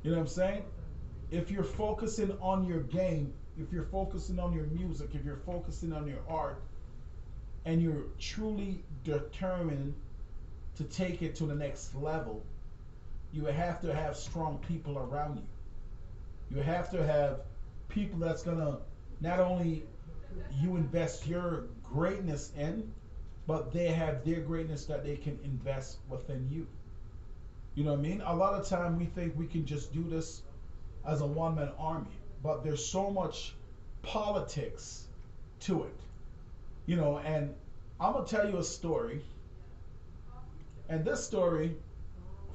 You know what I'm saying? If you're focusing on your game, if you're focusing on your music, if you're focusing on your art, and you're truly determined to take it to the next level, you have to have strong people around you. You have to have people that's gonna not only you invest your greatness in, but they have their greatness that they can invest within you. You know what I mean? A lot of time we think we can just do this as a one-man army, but there's so much politics to it. You know, and I'm gonna tell you a story. And this story,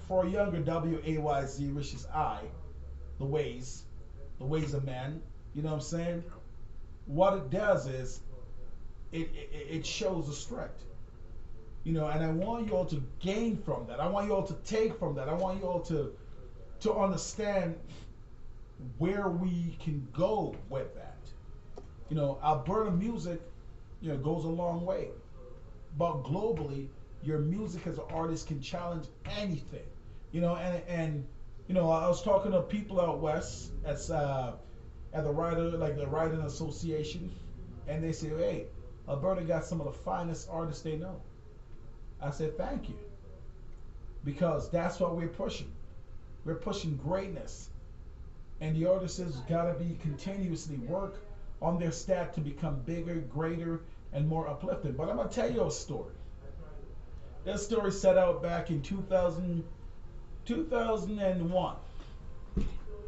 for a younger WAYZ, which is I, the ways of man. You know what I'm saying? What it does is it shows a strength. You know, and I want you all to gain from that. I want you all to take from that. I want you all to understand where we can go with that. You know, Alberta music, you know, goes a long way. But globally, your music as an artist can challenge anything. You know, and you know, I was talking to people out west at the writing association, and they say, hey, Alberta got some of the finest artists they know. I said, thank you. Because that's what we're pushing. We're pushing greatness. And the artists got to be continuously work on their stat to become bigger, greater, and more uplifting. But I'm going to tell you a story. This story set out back in 2001.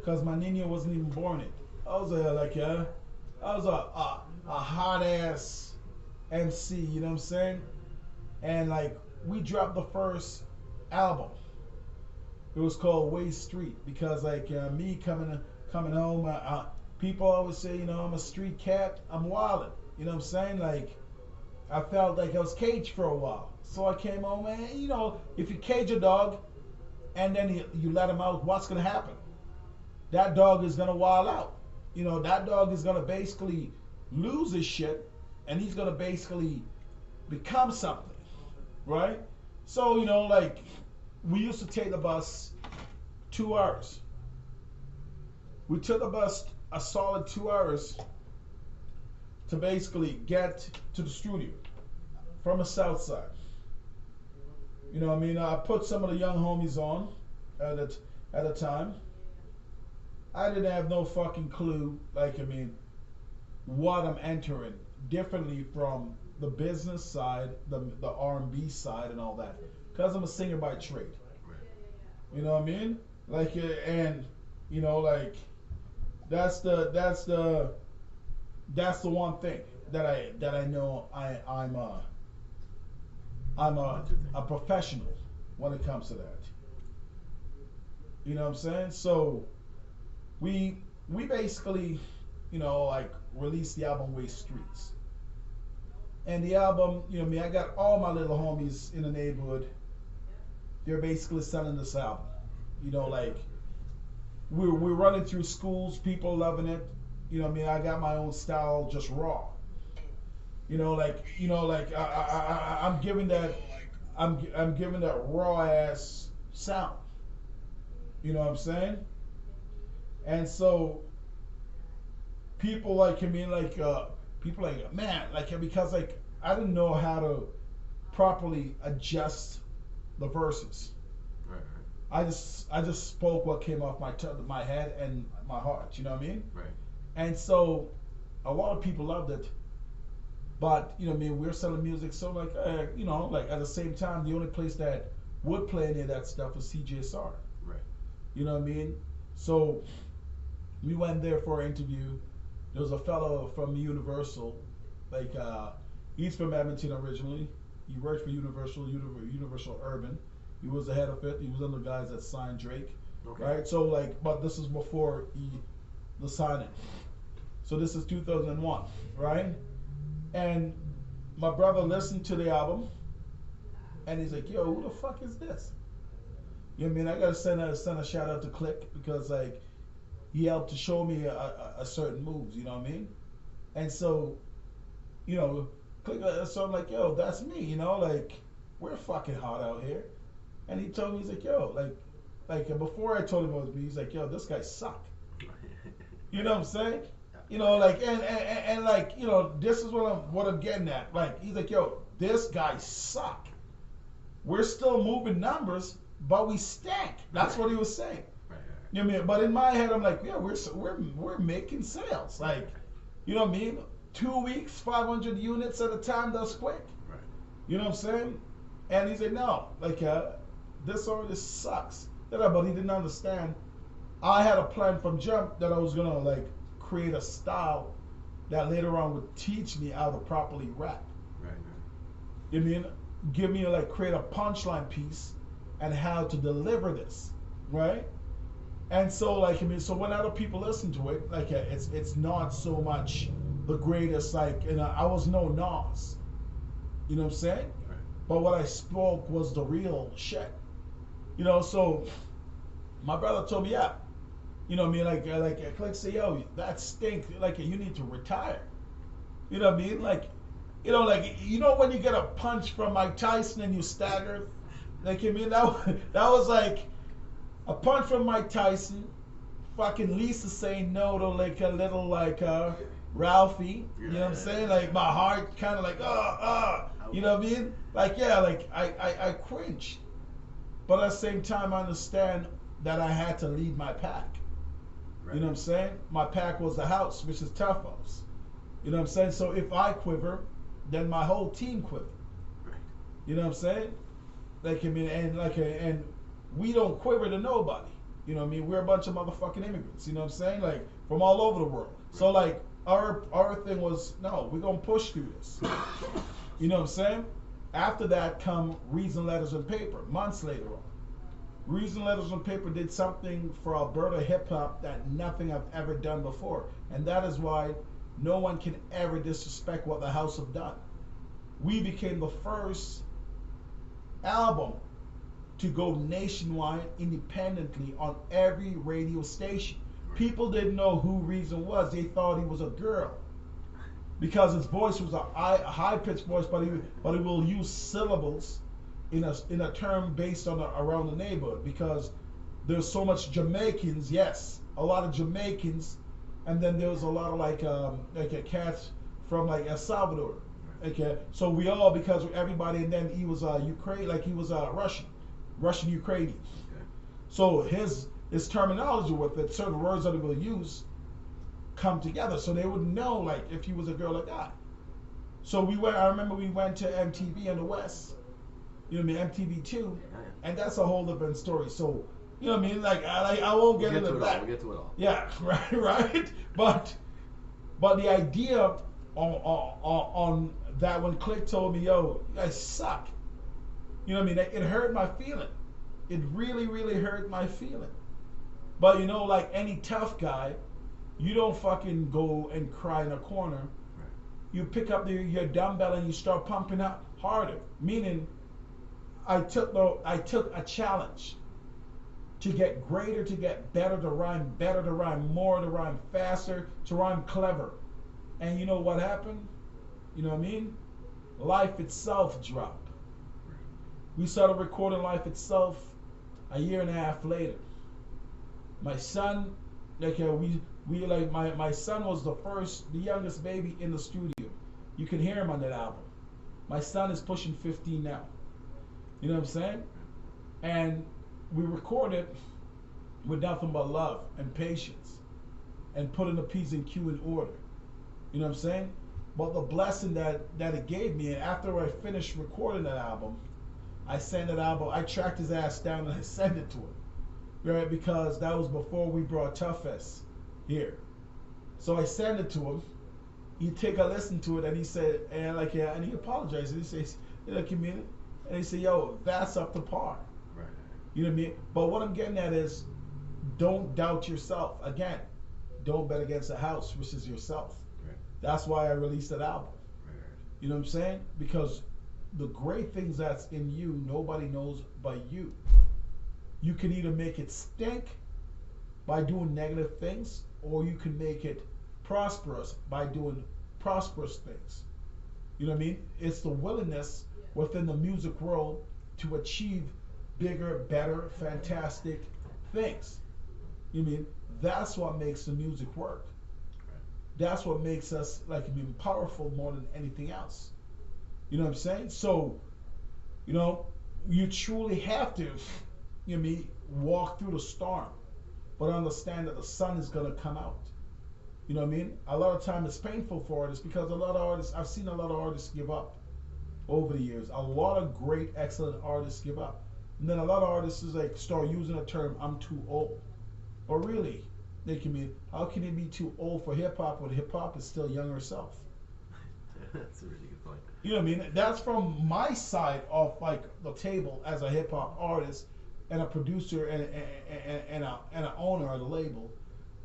Because my Nino wasn't even born yet. I was a hot ass MC, you know what I'm saying? And like we dropped the first album. It was called Way Street because like me coming home, people always say, you know, I'm a street cat. I'm wildin'. You know what I'm saying? Like I felt like I was caged for a while. So I came home and you know, if you cage a dog and then you let him out, what's gonna happen? That dog is gonna wild out. You know, that dog is gonna basically lose his shit and he's gonna basically become something. Right? So, you know, like, we used to take the bus 2 hours. We took the bus a solid 2 hours to basically get to the studio from the south side. You know what I mean? I put some of the young homies on at the time. I didn't have no fucking clue, like, I mean, what I'm entering differently from the business side, the R&B side, and all that, because I'm a singer by trade. You know what I mean? Like, and you know, like that's the one thing that I know I'm a professional when it comes to that. You know what I'm saying? So we basically, you know, like released the album Way Streets. And the album, you know, I got all my little homies in the neighborhood. They're basically selling this album. You know, like we're running through schools, people loving it. You know, I got my own style, just raw. You know, like I'm giving that raw ass sound. You know what I'm saying? And so people like people like, man, like, because like I didn't know how to properly adjust the verses. Right. I just spoke what came off my head and my heart. You know what I mean? Right. And so a lot of people loved it, but you know, we're selling music, so like, you know, like at the same time, the only place that would play any of that stuff was CJSR. Right. You know what I mean? So we went there for an interview. There was a fellow from Universal, like he's from Edmonton originally. He worked for Universal Urban. He was the head of it. He was one of the guys that signed Drake. Okay. Right? So like, but this is before the signing. So this is 2001, right? And my brother listened to the album, and he's like, "Yo, who the fuck is this?" You know what I mean? I gotta send a shout out to Click because like he helped to show me a certain moves. You know what I mean? And so, you know, Click. So I'm like, "Yo, that's me." You know, like we're fucking hot out here. And he told me, he's like, "Yo, like before I told him it was me, he's like, yo, this guy suck." You know what I'm saying? You know, like and like, you know, this is what I'm getting at. Like, he's like, yo, this guy suck. We're still moving numbers, but we stink. That's what he was saying. Right. You know what I mean? But in my head, I'm like, yeah, we're making sales. Like, you know what I mean? 2 weeks, 500 units at a time. That's quick. Right. You know what I'm saying? And he said, no, like, this already sucks. But he didn't understand. I had a plan from jump that I was gonna like create a style that later on would teach me how to properly rap. Right. You mean give me like create a punchline piece and how to deliver this, right? And so like I mean, so when other people listen to it, like it's not so much the greatest. Like, and I was no Nas, you know what I'm saying? Right. But what I spoke was the real shit, you know. So my brother told me, yeah, you know what I mean, like Click say, yo, that stink. Like you need to retire. You know what I mean? Like, you know, like you know when you get a punch from Mike Tyson and you stagger. Like I mean, that was like a punch from Mike Tyson. Fucking Lisa saying no to like a little like Ralphie. You know what I'm saying? Like my heart kind of like you know what I mean? Like yeah, like I cringe, but at the same time I understand that I had to lead my pack. Right. You know what I'm saying? My pack was the house, which is Tough House. You know what I'm saying? So if I quiver, then my whole team quiver. Right. You know what I'm saying? Like I mean, and we don't quiver to nobody. You know what I mean? We're a bunch of motherfucking immigrants. You know what I'm saying? Like from all over the world. So like our thing was no, we're gonna push through this. You know what I'm saying? After that come Reason Letters and Paper. Months later on. Reason Letters on Paper did something for Alberta hip hop that nothing I've ever done before. And that is why no one can ever disrespect what the House have done. We became the first album to go nationwide independently on every radio station. People didn't know who Reason was. They thought he was a girl. Because his voice was a high-pitched voice, but he will use syllables in a term based on around the neighborhood, because there's so much Jamaicans, yes, a lot of Jamaicans, and then there was a lot of like a cats from like El Salvador, okay. So we all, because everybody, and then he was Ukraine, like he was Russian Ukrainian. Okay. So his terminology with it, certain words that he will use, come together, so they would know like if he was a girl or guy. So we went. I remember we went to MTV in the West. You know what I mean? MTV2, and that's a whole different story. So, you know what I mean? Like I won't get into that. We'll get to it all. Yeah, right. But the idea on that when Click told me, yo, you guys suck. You know what I mean? It hurt my feeling. It really, really hurt my feeling. But you know, like any tough guy, you don't fucking go and cry in a corner. Right. You pick up your dumbbell and you start pumping up harder. Meaning, I took a challenge to get greater, to get better, to rhyme better, to rhyme more, to rhyme faster, to rhyme clever. And you know what happened? You know what I mean? Life Itself dropped. We started recording Life Itself a year and a half later. My son, like we like my son was the youngest baby in the studio. You can hear him on that album. My son is pushing 15 now. You know what I'm saying? And we recorded with nothing but love and patience and putting the P's and Q in order. You know what I'm saying? But the blessing that it gave me, and after I finished recording that album, I tracked his ass down and I sent it to him. Right? Because that was before we brought Tough Fest here. So I sent it to him. He take a listen to it and he said, and he apologized. And he says, look, you mean it? And he said, yo, that's up to par. Right. You know what I mean? But what I'm getting at is, don't doubt yourself. Again, don't bet against the house, which is yourself. Right. That's why I released that album. Right. You know what I'm saying? Because the great things that's in you, nobody knows but you. You can either make it stink by doing negative things, or you can make it prosperous by doing prosperous things. You know what I mean? It's the willingness within the music world to achieve bigger, better, fantastic things. You know what I mean? That's what makes the music work. That's what makes us powerful more than anything else. You know what I'm saying? So, you know, you truly have to, you know what I mean, walk through the storm. but understand that the sun is gonna come out. You know what I mean? A lot of time it's painful for artists because a lot of artists, I've seen a lot of artists give up over the years. A lot of great, excellent artists give up. And then a lot of artists is like start using the term "I'm too old." Or really, they can mean, how can you be too old for hip hop when hip hop is still young herself? That's a really good point. You know what I mean? That's from my side of like the table as a hip hop artist and a producer and an owner of the label,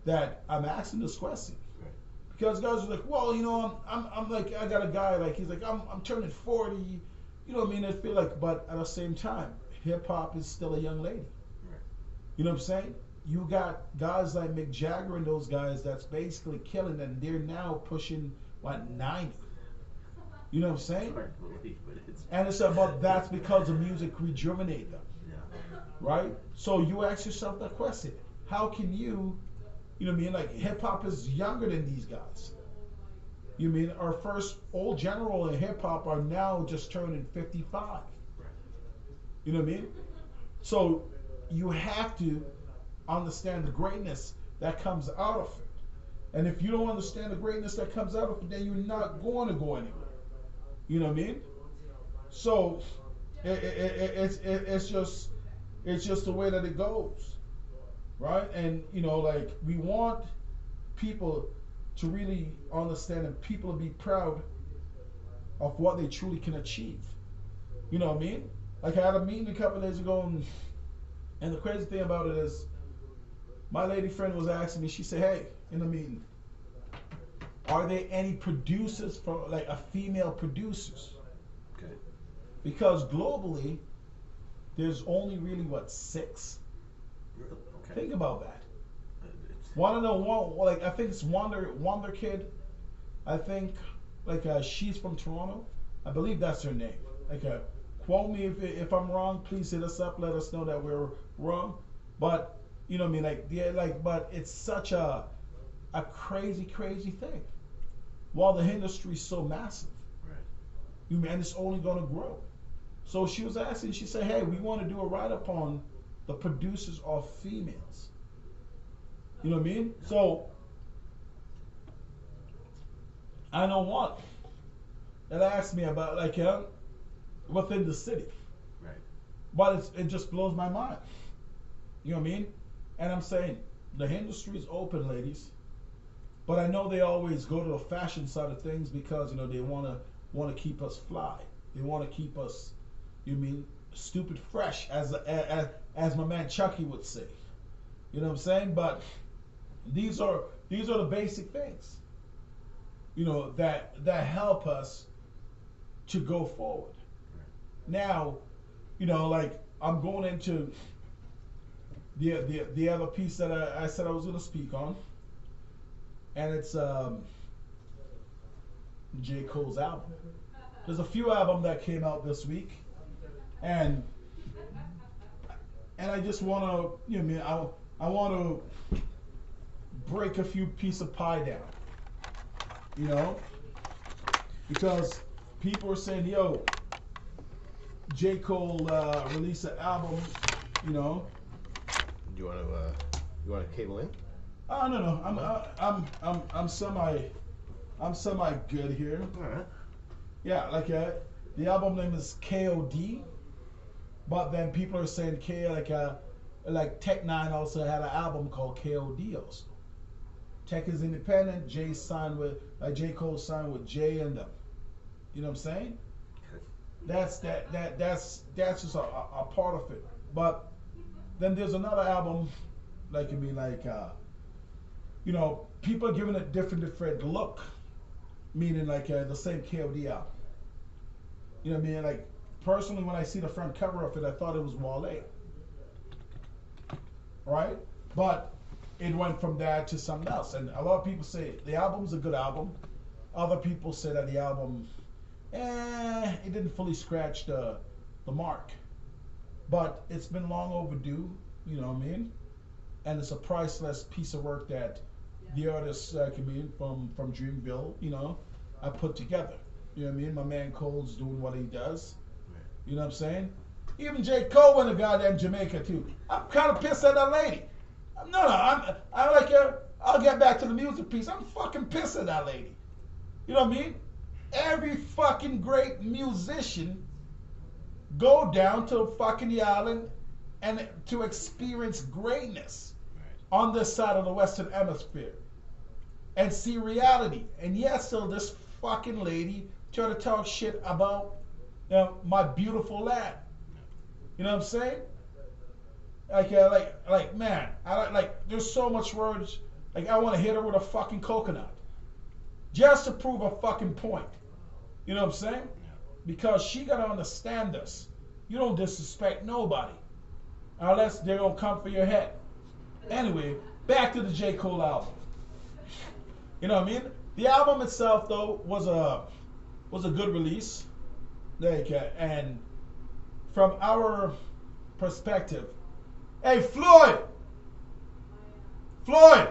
that I'm asking this question. Right. Because guys are like, well, you know, I'm like, I got a guy like, he's like, I'm turning 40. You know what I mean? I feel like, but at the same time, hip hop is still a young lady. Right. You know what I'm saying? You got guys like Mick Jagger and those guys that's basically killing, and they're now pushing what 90. You know what I'm saying? It's hard to believe, but it's. And it's about that's because the music rejuvenated them, Yeah. right? So you ask yourself that question: how can you, you know what I mean? Like hip hop is younger than these guys. You mean our first old general in hip hop are now just turning 55. Right. You know what I mean? So you have to understand the greatness that comes out of it. And if you don't understand the greatness that comes out of it, then you're not going to go anywhere. You know what I mean? So it's just the way that it goes, right? And you know, like we want people to really understand and people to be proud of what they truly can achieve. You know what I mean? Like I had a meeting a couple of days ago, and the crazy thing about it is, my lady friend was asking me. She said, "Hey, in the meeting, are there any producers for like a female producers?" Okay. Because globally, there's only really what 6. Really? Okay. Think about that. It's- Want to know one? Like I think it's Wonder Kid. I think like she's from Toronto. I believe that's her name. Like quote me if I'm wrong. Please hit us up. Let us know that we're wrong. But you know what I mean? Like yeah, like but it's such a crazy thing. While the industry is so massive, Right. and it's only going to grow. So she was asking. She said, "Hey, we want to do a write-up on the producers of females." You know what I mean? So I know one that asked me about like within the city, Right. but it just blows my mind. You know what I mean? And I'm saying the industry is open, ladies. But I know they always go to the fashion side of things because you know they want to keep us fly. They want to keep us, you mean, stupid fresh, as my man Chucky would say. You know what I'm saying? But these are the basic things, you know, that help us to go forward. Now, you know, like I'm going into the other piece that I said I was going to speak on. And it's J. Cole's album. There's a few albums that came out this week, and I just want to, you know, I want to break a few pieces of pie down, you know, because people are saying, "Yo, J. Cole released an album," you know. Do you want to cable in? Oh no, I'm semi good here. All right. Yeah, like the album name is KOD, but then people are saying K like Tech Nine also had an album called KOD also. Tech is independent. J Cole signed with Jay and them. You know what I'm saying? Okay. That's just a part of it. But then there's another album, like you know, people are giving it different look, meaning like the same KOD album. You know what I mean? Like personally, when I see the front cover of it, I thought it was Wale, right? But it went from that to something else, and a lot of people say the album's a good album. Other people say that the album, it didn't fully scratch the mark, but it's been long overdue. You know what I mean? And it's a priceless piece of work that the artist from Dreamville, you know, I put together. You know what I mean? My man Cole's doing what he does. Right. You know what I'm saying? Even J. Cole went to goddamn Jamaica too. I'm kind of pissed at that lady. No, I like I'll get back to the music piece. I'm fucking pissed at that lady. You know what I mean? Every fucking great musician go down to fucking the island and to experience greatness on this side of the Western Hemisphere and see reality. And yes, so this fucking lady try to talk shit about my beautiful land. You know what I'm saying? Like, man, there's so much words. Like, I want to hit her with a fucking coconut, just to prove a fucking point. You know what I'm saying? Because she gotta understand this. You don't disrespect nobody, unless they're gonna come for your head. Anyway, back to the J. Cole album. You know what I mean? The album itself, though, was a good release. Like, and from our perspective. Hey, Floyd! Floyd!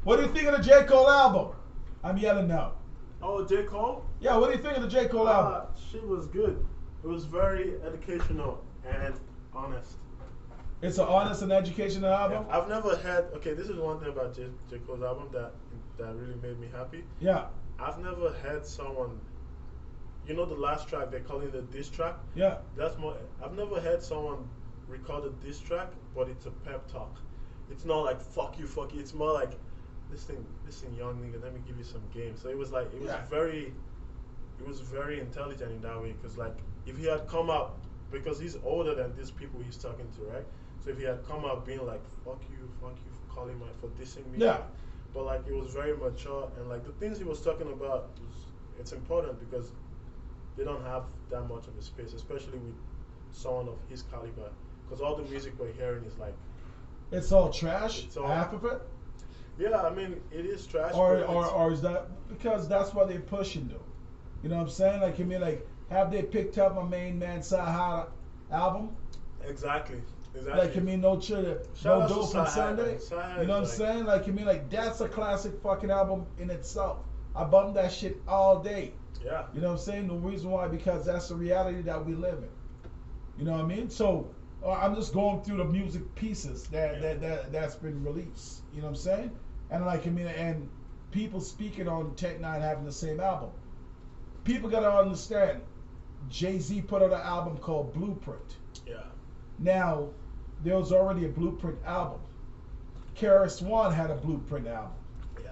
What do you think of the J. Cole album? I'm yelling now. Oh, J. Cole? Yeah, what do you think of the J. Cole album? She was good. It was very educational and honest. It's an honest and educational album? Yeah, I've never had, okay, this is one thing about J. Cole's album that really made me happy. Yeah. I've never had someone, you know the last track, they call it a diss track? Yeah. That's more, I've never had someone record a diss track, but it's a pep talk. It's not like, fuck you. It's more like, listen, young nigga, let me give you some game. So it was like, it was very intelligent in that way, because like, if he had come out, because he's older than these people he's talking to, right? So if he had come out being like, fuck you for calling for dissing me. Yeah. But like, it was very mature, and like the things he was talking about, it's important because they don't have that much of a space, especially with someone of his caliber. Because all the music we're hearing is like, it's all trash. It's all, half of it. Yeah, I mean it is trash. Or is that because that's what they're pushing though? You know what I'm saying? Like, I mean, like, have they picked up my main man Sahara album? Exactly. Like, I mean, no dope from Sunday. You know what I'm saying? Like, I mean, like, that's a classic fucking album in itself. I bump that shit all day. Yeah. You know what I'm saying? The reason why, because that's the reality that we live in. You know what I mean? So I'm just going through the music pieces that's been released. You know what I'm saying? And like, I mean, and people speaking on Tech Nine having the same album. People gotta understand, Jay-Z put out an album called Blueprint. Yeah. Now, there was already a Blueprint album. KRS-One had a Blueprint album. Yeah.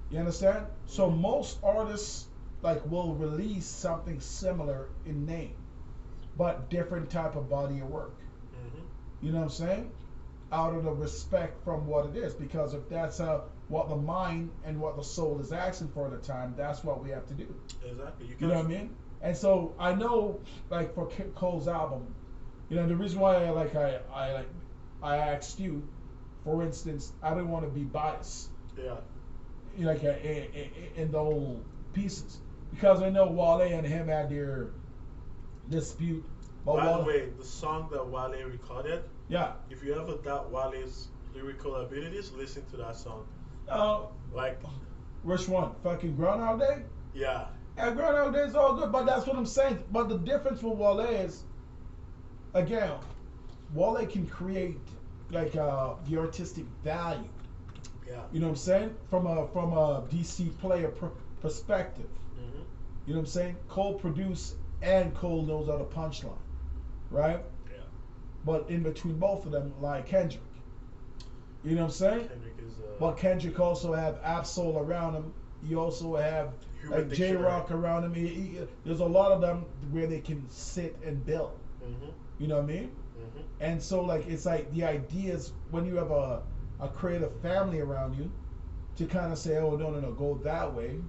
You understand? So most artists like will release something similar in name, but different type of body of work. Mm-hmm. You know what I'm saying? Out of the respect from what it is, because if that's what the mind and what the soul is asking for at the time, that's what we have to do. Exactly. You know what I mean? And so I know, like, for Cole's album, you know, the reason why I asked you, for instance, I didn't want to be biased. Yeah. You know, like in the whole pieces, because I know Wale and him had their dispute. But By the way, the song that Wale recorded, yeah. if you ever doubt Wale's lyrical abilities, listen to that song. Like, which one? Fucking Groundhog Day? yeah. And Groundhog Day is all good, but that's what I'm saying. But the difference with Wale is, again, Wale can create like the artistic value. Yeah. You know what I'm saying? From a DC player perspective. Mm-hmm. You know what I'm saying? Cole produced and Cole knows how to punchline, right? Yeah. But in between both of them lie Kendrick. You know what I'm saying? Kendrick is. But Kendrick also have Absol around him. You also have like J-Rock around him. There's a lot of them where they can sit and build. Mm-hmm. You know what I mean? Mm-hmm. And so like it's like the idea is when you have a creative family around you to kind of say, oh no, go that way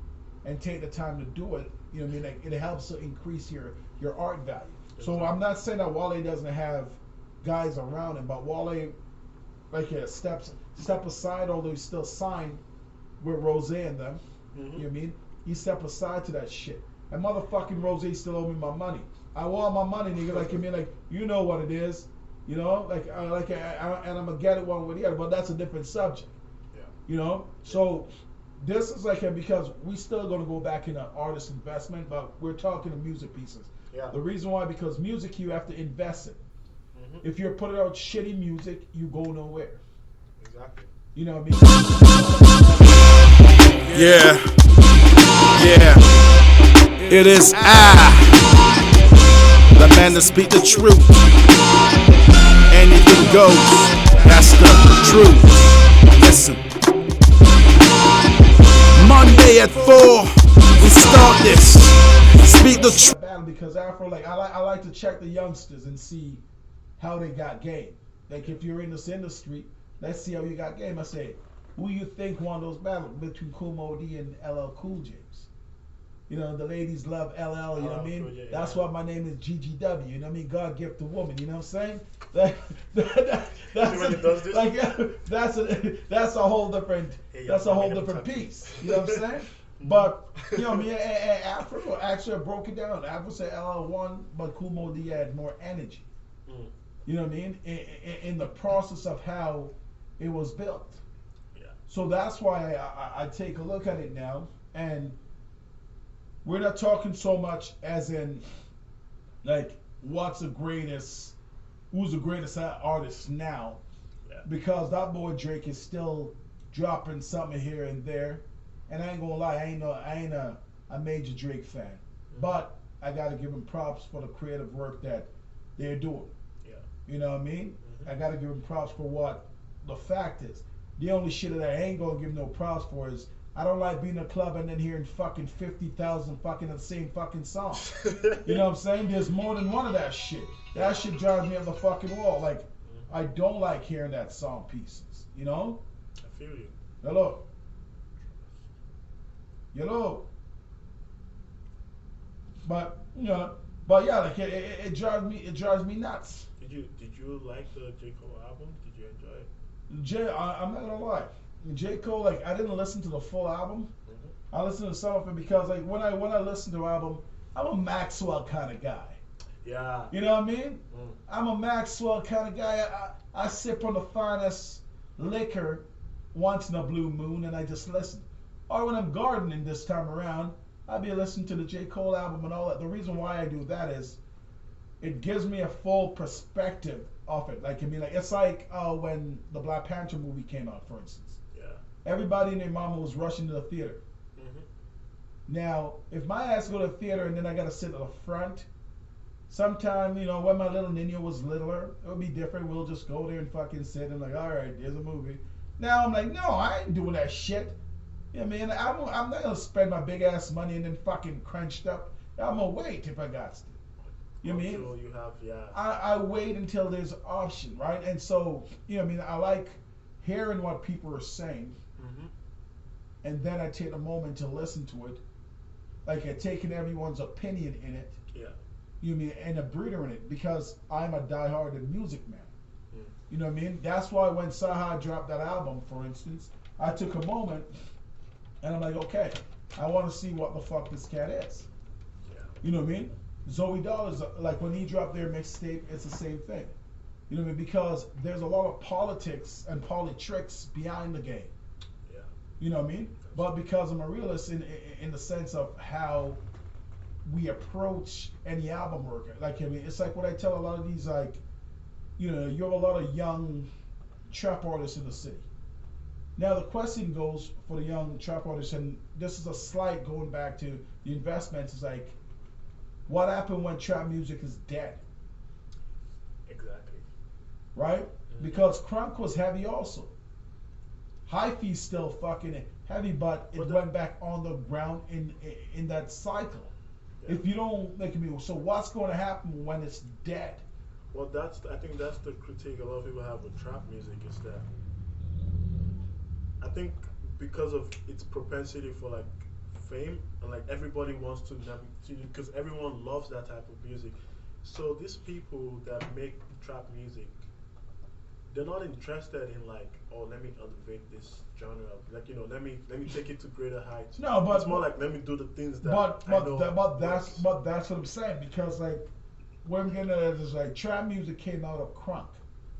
and take the time to do it. You know what I mean? Like it helps to increase your art value. So I'm not saying that Wale doesn't have guys around him, but Wale like step aside, although he's still signed with Rose and them. Mm-hmm. You know what I mean? He step aside to that shit. And motherfucking Rose still owe me my money. I want my money, nigga. Like I mean, like you know what it is. You know, and I'm gonna get it one way or the other, but that's a different subject. Yeah. You know, so this is like because we still gonna go back in an artist investment, but we're talking of music pieces. Yeah. The reason why, because music you have to invest in. Mm-hmm. If you're putting out shitty music, you go nowhere. Exactly. You know what I mean? Yeah, yeah. It is I, the man that speak the truth. Anything goes, that's the truth. Listen. Monday at 4, we start this. Speak the truth. Battle because Afro, like I like to check the youngsters and see how they got game. Like if you're in this industry, let's see how you got game. I say, who you think won those battles between Kool D and LL Cool J's? You know, the ladies love LL, you know what I mean? J, That's yeah. why my name is GGW, you know what I mean? God gift the woman, you know what I'm saying? When he does this? Like, that's a whole different, Hey, that's a whole I'm different talking. piece, you know what I'm saying? But, you know, me and Afro actually broke it down. Afro said LL won, but Kool D had more energy. Mm. You know what I mean? In the process of how it was built. Yeah. So that's why I take a look at it now, and we're not talking so much as in, like, who's the greatest artist now, Yeah. because that boy Drake is still dropping something here and there, and I ain't gonna lie, I ain't a major Drake fan, but I gotta give him props for the creative work that they're doing. Yeah. You know what I mean? Mhm. I gotta give him props for what the fact is. The only shit that I ain't gonna give no props for is I don't like being in a club and then hearing fucking 50,000 fucking of the same fucking song. You know what I'm saying? There's more than one of that shit. That shit drives me up the fucking wall. Like, I don't like hearing that song pieces. You know? I feel you. Hello. Hello. But yeah, like it drives me nuts. Did you like the J. Cole album? Did you enjoy it? I'm not gonna lie. J. Cole, like, I didn't listen to the full album. Mm-hmm. I listened to some of it because, like, when I listen to an album, I'm a Maxwell kind of guy. Yeah. You know what I mean? Mm. I'm a Maxwell kind of guy. I sip on the finest liquor once in a blue moon, and I just listen. Or when I'm gardening this time around, I'll be listening to the J. Cole album and all that. The reason why I do that is it gives me a full perspective of it. Like, I mean, like, it's like when the Black Panther movie came out, for instance. Yeah. Everybody and their mama was rushing to the theater. Mm-hmm. Now, if my ass go to the theater and then I gotta sit at the front, sometime, you know, when my little Nino was littler, it would be different. We'll just go there and fucking sit and like, all right, there's a movie. Now I'm like, no, I ain't doing that shit. You know what I mean? I'm not gonna spend my big ass money and then fucking crunched up. I'm gonna wait if I got to. You know what I mean? Also, you have, yeah. I wait until there's an option, right? And so, you know what I mean? I like hearing what people are saying, Mm-hmm. and then I take a moment to listen to it. Like, I taking everyone's opinion in it. Yeah. You mean, and a breeder in it, because I'm a diehard music man. Mm. You know what I mean? That's why when Saha dropped that album, for instance, I took a moment and I'm like, okay, I want to see what the fuck this cat is. Yeah. You know what I mean? Zoe Dollars, like when he dropped their mixtape, it's the same thing. You know what I mean? Because there's a lot of politics and politics behind the game. Yeah. You know what I mean? But because I'm a realist in the sense of how we approach any album work. Like, I mean, it's like what I tell a lot of these, like, you know, you have a lot of young trap artists in the city. Now the question goes for the young trap artists, and this is a slight going back to the investments, is like, what happened when trap music is dead? Exactly. Right? Mm-hmm. Because crunk was heavy also. Hi-Fi's still fucking heavy, but it went back on the ground in that cycle. Yeah. If you don't make me, so what's going to happen when it's dead? Well, I think that's the critique a lot of people have with trap music, is that I think because of its propensity for like fame, and like everybody wants to because everyone loves that type of music. So these people that make trap music, they're not interested in like, oh, let me elevate this genre, like, you know, let me take it to greater heights. No, but it's more like, let me do the things that that's what I'm saying, because like what I'm getting at is like trap music came out of crunk.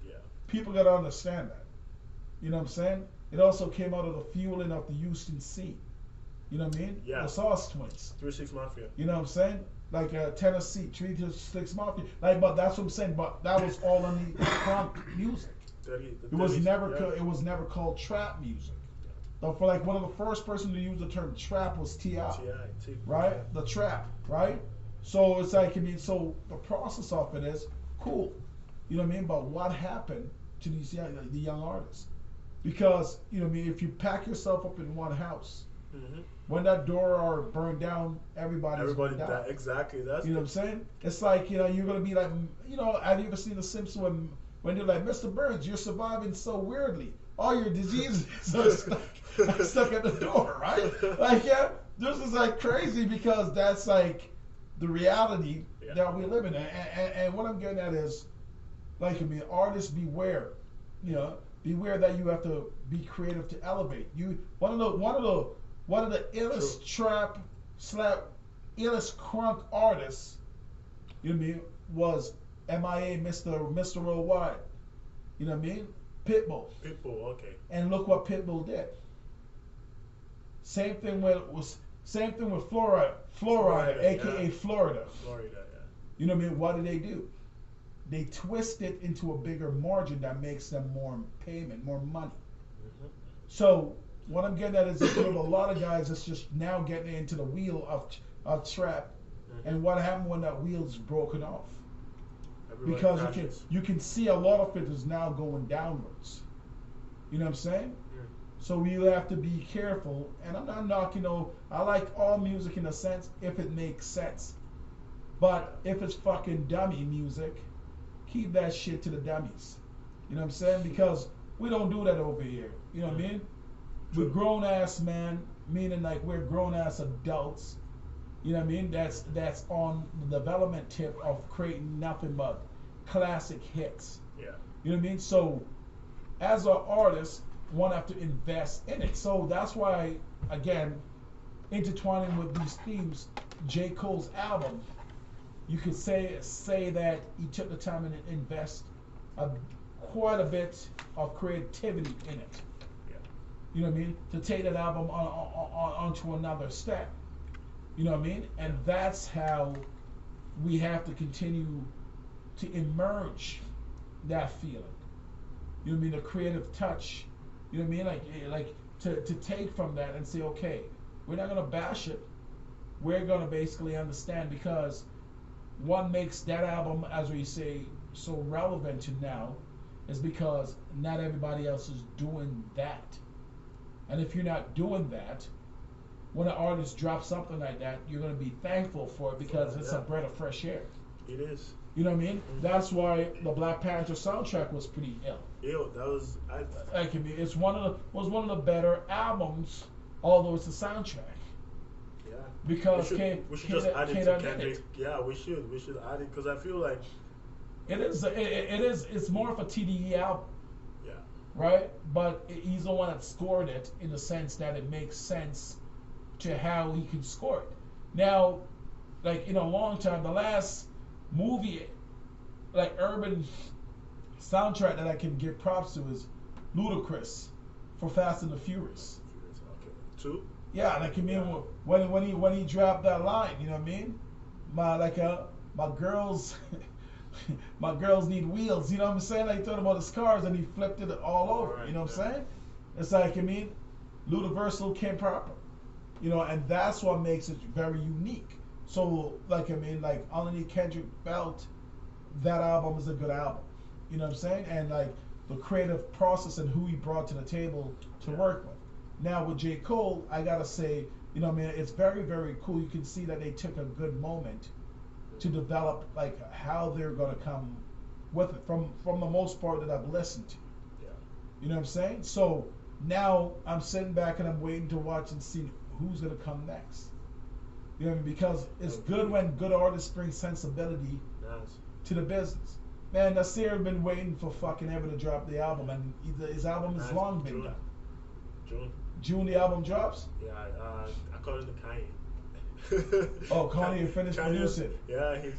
Yeah. People gotta understand that. You know what I'm saying? It also came out of the fueling of the Houston scene. You know what I mean? Yeah. The Sauce Twins. 3 6 Mafia. You know what I'm saying? Like Tennessee, 3 6 Mafia. Like, but that's what I'm saying. But that was all on the crunk music. It was never called trap music. But for like one of the first person to use the term trap was T.I. Right? The trap, right? So it's like, I mean, so the process of it is cool. You know what I mean? But what happened to these the young artists? Because, you know what I mean, if you pack yourself up in one house, when that door are burned down, everybody down. Exactly. That's you know what I'm saying? It's like, you know, you're gonna be like, you know, have you ever seen The Simpsons when they're like, Mr. Burns, you're surviving so weirdly. All your diseases are stuck at the door, right? Like, yeah, this is like crazy because that's like the reality that we live in. And what I'm getting at is, like, I mean, artists beware, you know, beware that you have to be creative to elevate. One of the illest trap slap illest crunk artists, you know what I mean, was MIA Mr. Worldwide. You know what I mean? Pitbull. Okay. And look what Pitbull did. Same thing with Florida, aka Florida. Florida, yeah. You know what I mean? What do? They twist it into a bigger margin that makes them more payment, more money. So what I'm getting at is that you have a lot of guys that's just now getting into the wheel of trap. And what happened when that wheel's broken off? Because you can see a lot of it is now going downwards. You know what I'm saying? So we have to be careful. And I'm not knocking, you know, I like all music in a sense if it makes sense. But if it's fucking dummy music, keep that shit to the dummies. You know what I'm saying? Because we don't do that over here. You know what I mean? We're grown ass men, meaning like we're grown ass adults. You know what I mean? That's on the development tip of creating nothing but classic hits. Yeah. You know what I mean? So as an artist, one have to invest in it. So that's why, again, intertwining with these themes, J. Cole's album, you could say that he took the time and invest quite a bit of creativity in it. Yeah. You know what I mean? To take that album onto another step. You know what I mean? And that's how we have to continue to emerge that feeling. You know what I mean? The creative touch. You know what I mean? Like to take from that and say, okay, we're not gonna bash it. We're gonna basically understand, because what makes that album, as we say, so relevant to now is because not everybody else is doing that. And if you're not doing that, when an artist drops something like that, you're going to be thankful for it, because it's a breath of fresh air. It is. You know what I mean? That's why the Black Panther soundtrack was pretty ill. That was. Like, I mean, was one of the better albums, although it's a soundtrack. Yeah. Because we should just add it to Kendrick. Yeah, we should add it, because I feel like it is. It's more of a TDE album. Yeah. Right, but he's the one that scored it in the sense that it makes sense to how he can score it. Now, like in a long time, the last movie, like urban soundtrack that I can give props to is Ludacris for Fast and the Furious. Okay. 2? Yeah, like, I mean, when he dropped that line, you know what I mean? My girls, my girls need wheels. You know what I'm saying? Like, he told him about his cars and he flipped it all over. Right, you know what I'm saying? It's like, I mean, Ludaversal came proper. You know, and that's what makes it very unique. So, like, I mean, like, underneath Kendrick belt, that album is a good album. You know what I'm saying? And, like, the creative process and who he brought to the table to work with. Now, with J. Cole, I gotta say, you know what I mean, it's very, very cool. You can see that they took a good moment to develop, like, how they're gonna come with it from the most part that I've listened to. Yeah. You know what I'm saying? So, now I'm sitting back and I'm waiting to watch and see who's gonna come next. You know what I mean? Because it's good when good artists bring sensibility to the business. Man, Nasir been waiting for fucking ever to drop the album, and his album has long been done. June the album drops? Yeah, according to Kanye. Oh, Kanye finished producing. Yeah, he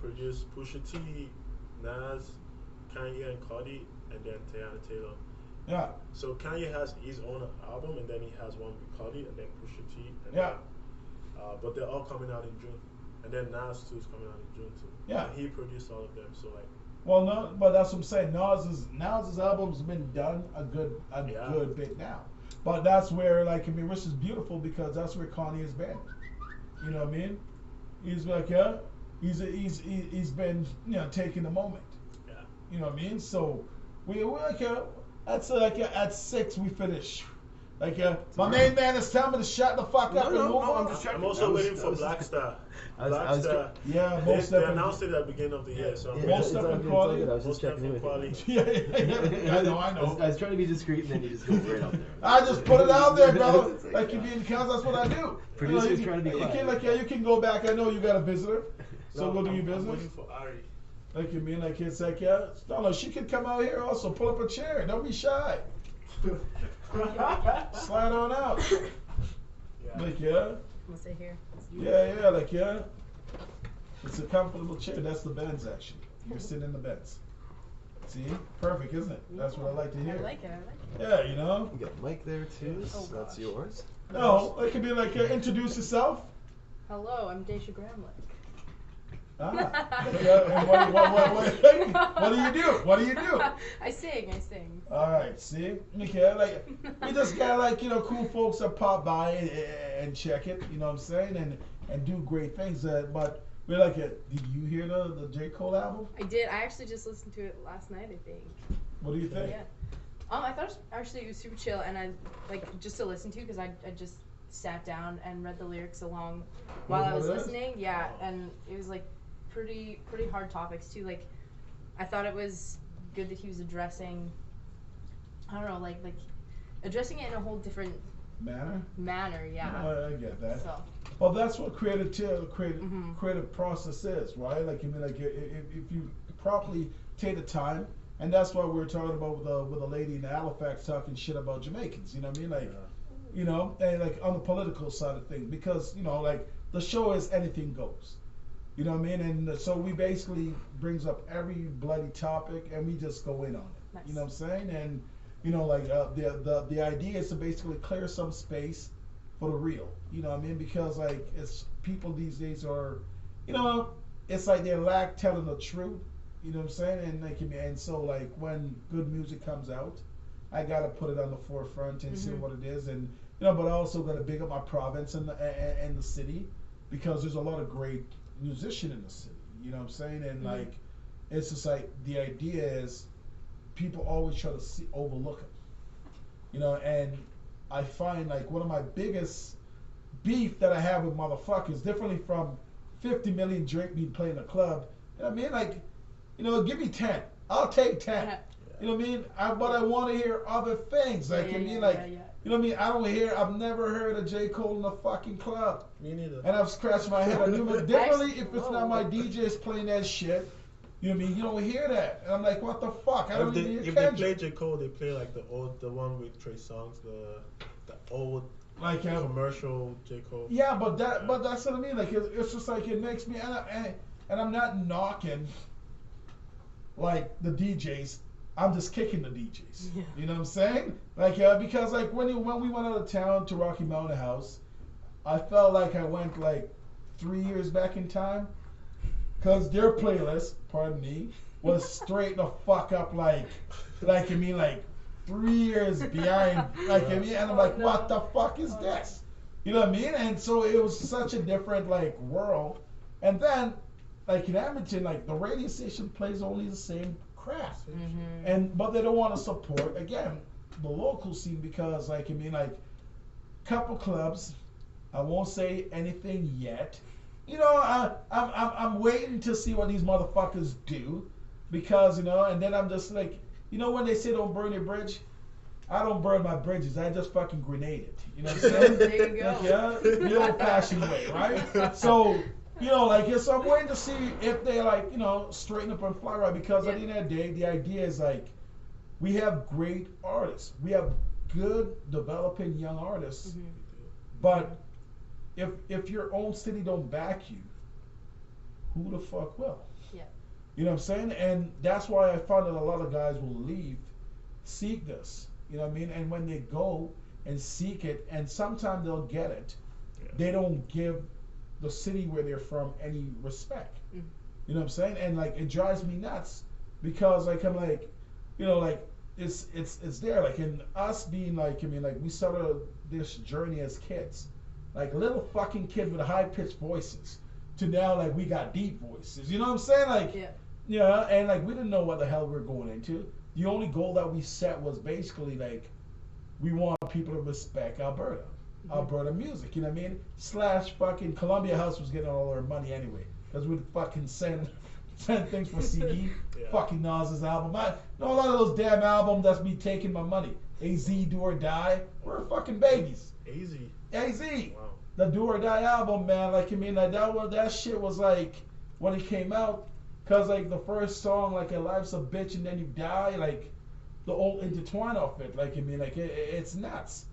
produced Pusha T, Nas, Kanye and Cardi, and then Tiana Taylor. Yeah. So Kanye has his own album, and then he has one with Cardi, and then Pusha T. And yeah. But they're all coming out in June, and then Nas too is coming out in June too. Yeah. And he produced all of them, so like Well, no, but that's what I'm saying. Nas's album's been done a good bit now. But that's where, like, I mean, Rich is beautiful because that's where Kanye has been. You know what I mean? He's like, yeah, he's been, you know, taking the moment. Yeah. You know what I mean? So we're like, at 6 we finish. Like, my main man is telling me to shut the fuck up and move on. I'm just checking. I'm also waiting for Black Star. Black Star. Yeah, They, most they definitely. announced it at the beginning of the year, so I'm Most waiting. definitely quality. I was just Most checking in definitely with you. quality. Yeah, I know. I was trying to be discreet, and then you just go right up there. I just put it out there, brother. It's Like you mean, because that's what I do. Producers you trying to be you quiet. can, like, yeah, you can go back. I know you got a visitor, so go do your I'm business. waiting for Ari. Like you mean, like it's like, yeah, no, she could come out here also. Pull up a chair. Don't be shy. Slide on out. Yeah. Like yeah, We'll sit here. yeah, like yeah. It's a comfortable chair. That's the Benz actually. You're sitting in the Benz. See, perfect, isn't it? That's what I like to hear. I like it. Yeah, you know. You got Mike there too. Oh, So that's gosh. yours. No, it could be like introduce yourself. Hello, I'm Daisha Gramlich. Ah, yeah, and what do you do? What do you do? I sing. All right, see, okay, like we just got like, you know, cool folks that pop by and check it. You know what I'm saying, and do great things. But we're like, did you hear the J. Cole album? I did. I actually just listened to it last night, I think. What do you think? Yeah. I thought actually it was super chill, and I like just to listen to because I just sat down and read the lyrics along while I was What it is? listening. Yeah, and it was like pretty hard topics too. Like I thought it was good that he was addressing. I don't know, like addressing it in a whole different manner. Yeah. I get that. So. Well, that's what creative Mhm. process is, right? Like, I mean, like if you properly take the time, and that's why we're talking about with a lady in Halifax talking shit about Jamaicans. You know what I mean? Like, you know, and like on the political side of things, because you know, like the show is anything goes. You know what I mean? And so we basically brings up every bloody topic, and we just go in on it. Nice. You know what I'm saying? And you know, like the idea is to basically clear some space for the real. You know what I mean? Because like it's people these days are, you know, it's like they lack telling the truth. You know what I'm saying? And like, and so like when good music comes out, I gotta put it on the forefront and see what it is, and you know, but I also gotta big up my province and the city, because there's a lot of great musician in the city. You know what I'm saying? And like, it's just like the idea is people always try to overlook it. You know, and I find like one of my biggest beef that I have with motherfuckers, differently from 50 million Drake being playing in a club. You know what I mean? Like, you know, give me 10. I'll take 10. You know what I mean? But I want to hear other things. Like, you know what I mean? I've never heard of J. Cole in a fucking club. Me neither. And I've scratched my head. I knew it differently if it's not my DJs playing that shit. You know what I mean? You don't hear that. And I'm like, what the fuck? I don't even hear If they Kendrick. play J. Cole, they play like the one with Trey Songz, the old Like, commercial J. Cole. yeah, but that's what I mean. Like, it's just like it makes me, and I'm not knocking like the DJs. I'm just kicking the DJs. Yeah. You know what I'm saying? Like, because like when we went out of town to Rocky Mountain House, I felt like I went like 3 years back in time, cause their playlist, pardon me, was straight the fuck up like I mean like 3 years behind, like I mean, and I'm like, what the fuck is this? You know what I mean? And so it was such a different like world. And then, like in Edmonton, like the radio station plays only the same crap, but they don't want to support again the local scene, because like I mean like couple clubs. I won't say anything yet. You know, I'm waiting to see what these motherfuckers do, because you know, and then I'm just like, you know, when they say don't burn your bridge, I don't burn my bridges. I just fucking grenade it. You know what I'm saying? There you go. Yeah, the old-fashioned way, right? So, you know, like, so I'm waiting to see if they like, you know, straighten up and fly right. Because at the end of the day, the idea is like, we have great artists. We have good developing young artists, but if your own city don't back you, who the fuck will? Yeah. You know what I'm saying? And that's why I found that a lot of guys will leave, seek this. You know what I mean? And when they go and seek it, and sometimes they'll get it, they don't give the city where they're from any respect. You know what I'm saying? And like, it drives me nuts because like I'm like, you know, like it's there, like in us being like, I mean, like we started this journey as kids, like little fucking kid with high pitched voices, to now like we got deep voices. You know what I'm saying? Like, yeah, and like we didn't know what the hell we were going into. The only goal that we set was basically like we want people to respect Alberta. Alberta music, you know what I mean? Slash fucking Columbia House was getting all our money anyway, because we'd fucking send things for CD. Fucking Nas's album. I know a lot of those damn albums that's me taking my money. AZ, Do or Die. We're fucking babies. AZ. Wow. The Do or Die album, man. Like, I mean, like that shit was like when it came out, cause like the first song, like a life's a bitch and then you die, like the old intertwine of it. Like, I mean, like it's nuts.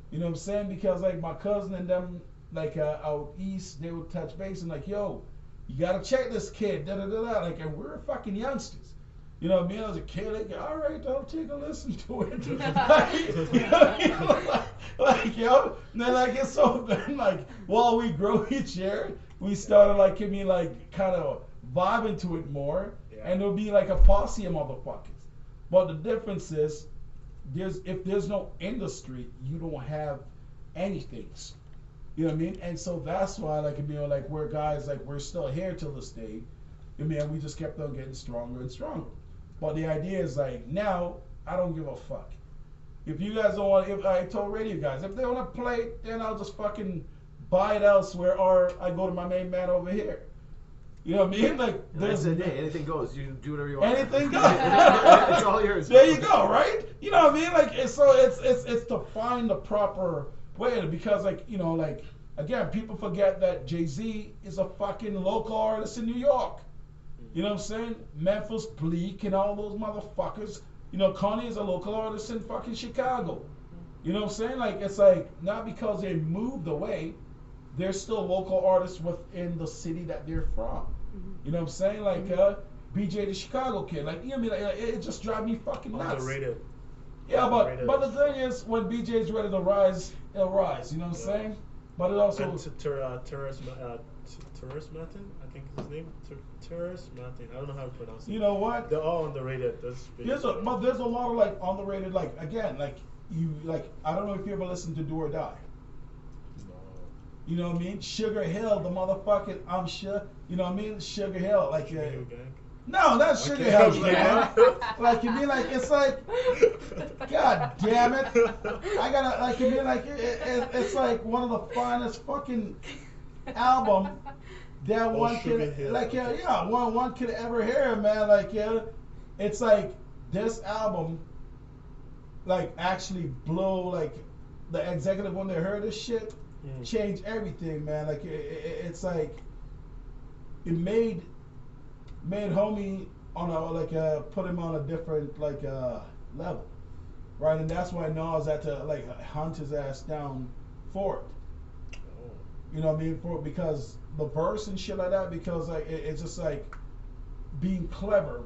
You know what I'm saying? Because like my cousin and them, like out east, they would touch base and like, yo, you gotta check this kid, da da da da. Like, and we're fucking youngsters. You know what I mean? I was a kid, like, all right, I'll take a listen to it. like, yo, and then like it's so then like while we grow each year, we started like, I mean, like kind of vibing to it more, and there'll be like a posse of motherfuckers. But the difference is, if there's no industry, you don't have anything. You know what I mean? And so that's why, like, you know, like we're guys, like we're still here till this day. I mean, we just kept on getting stronger and stronger. But the idea is like now, I don't give a fuck. If you guys don't want, if I told radio guys, if they want to play it, then I'll just fucking buy it elsewhere, or I go to my main man over here. You know what I mean? Like, there's a day, anything goes. You do whatever you want. Anything goes. It's all yours. There you go, right? You know what I mean? Like, it's to find the proper way, because like, you know, like again, people forget that Jay-Z is a fucking local artist in New York. You know what I'm saying? Memphis Bleak and all those motherfuckers. You know, Kanye is a local artist in fucking Chicago. You know what I'm saying? Like, it's like not because they moved away, they're still local artists within the city that they're from. You know what I'm saying? Like BJ the Chicago kid. Like, you know what I mean? Like, it just drives me fucking nuts. Underrated. Yeah, but the thing is, when BJ's ready to rise, he'll rise. You know what I'm saying? But it also Terrace Martin, I think is his name. Terrace Martin. I don't know how to pronounce it. You know what? They're all underrated. There's a lot of like underrated, like again, like you like I don't know if you ever listened to Do or Die. No. You know what I mean? Sugar Hill, the motherfucking I'm sure. You know what I mean? Sugar Hill, like Sugar Gang. no, not Sugar Hill, man. Like you mean like it's like, God damn it! I gotta like you mean like it's like one of the finest fucking album that one could like one could ever hear, man. Like it's like this album like actually blow like the executive when they heard this shit changed everything, man. Like it's like it made homie on a put him on a different like level, right? And that's why Nas had to like hunt his ass down for it. You know what I mean? Because the verse and shit like that. Because like it's just like being clever.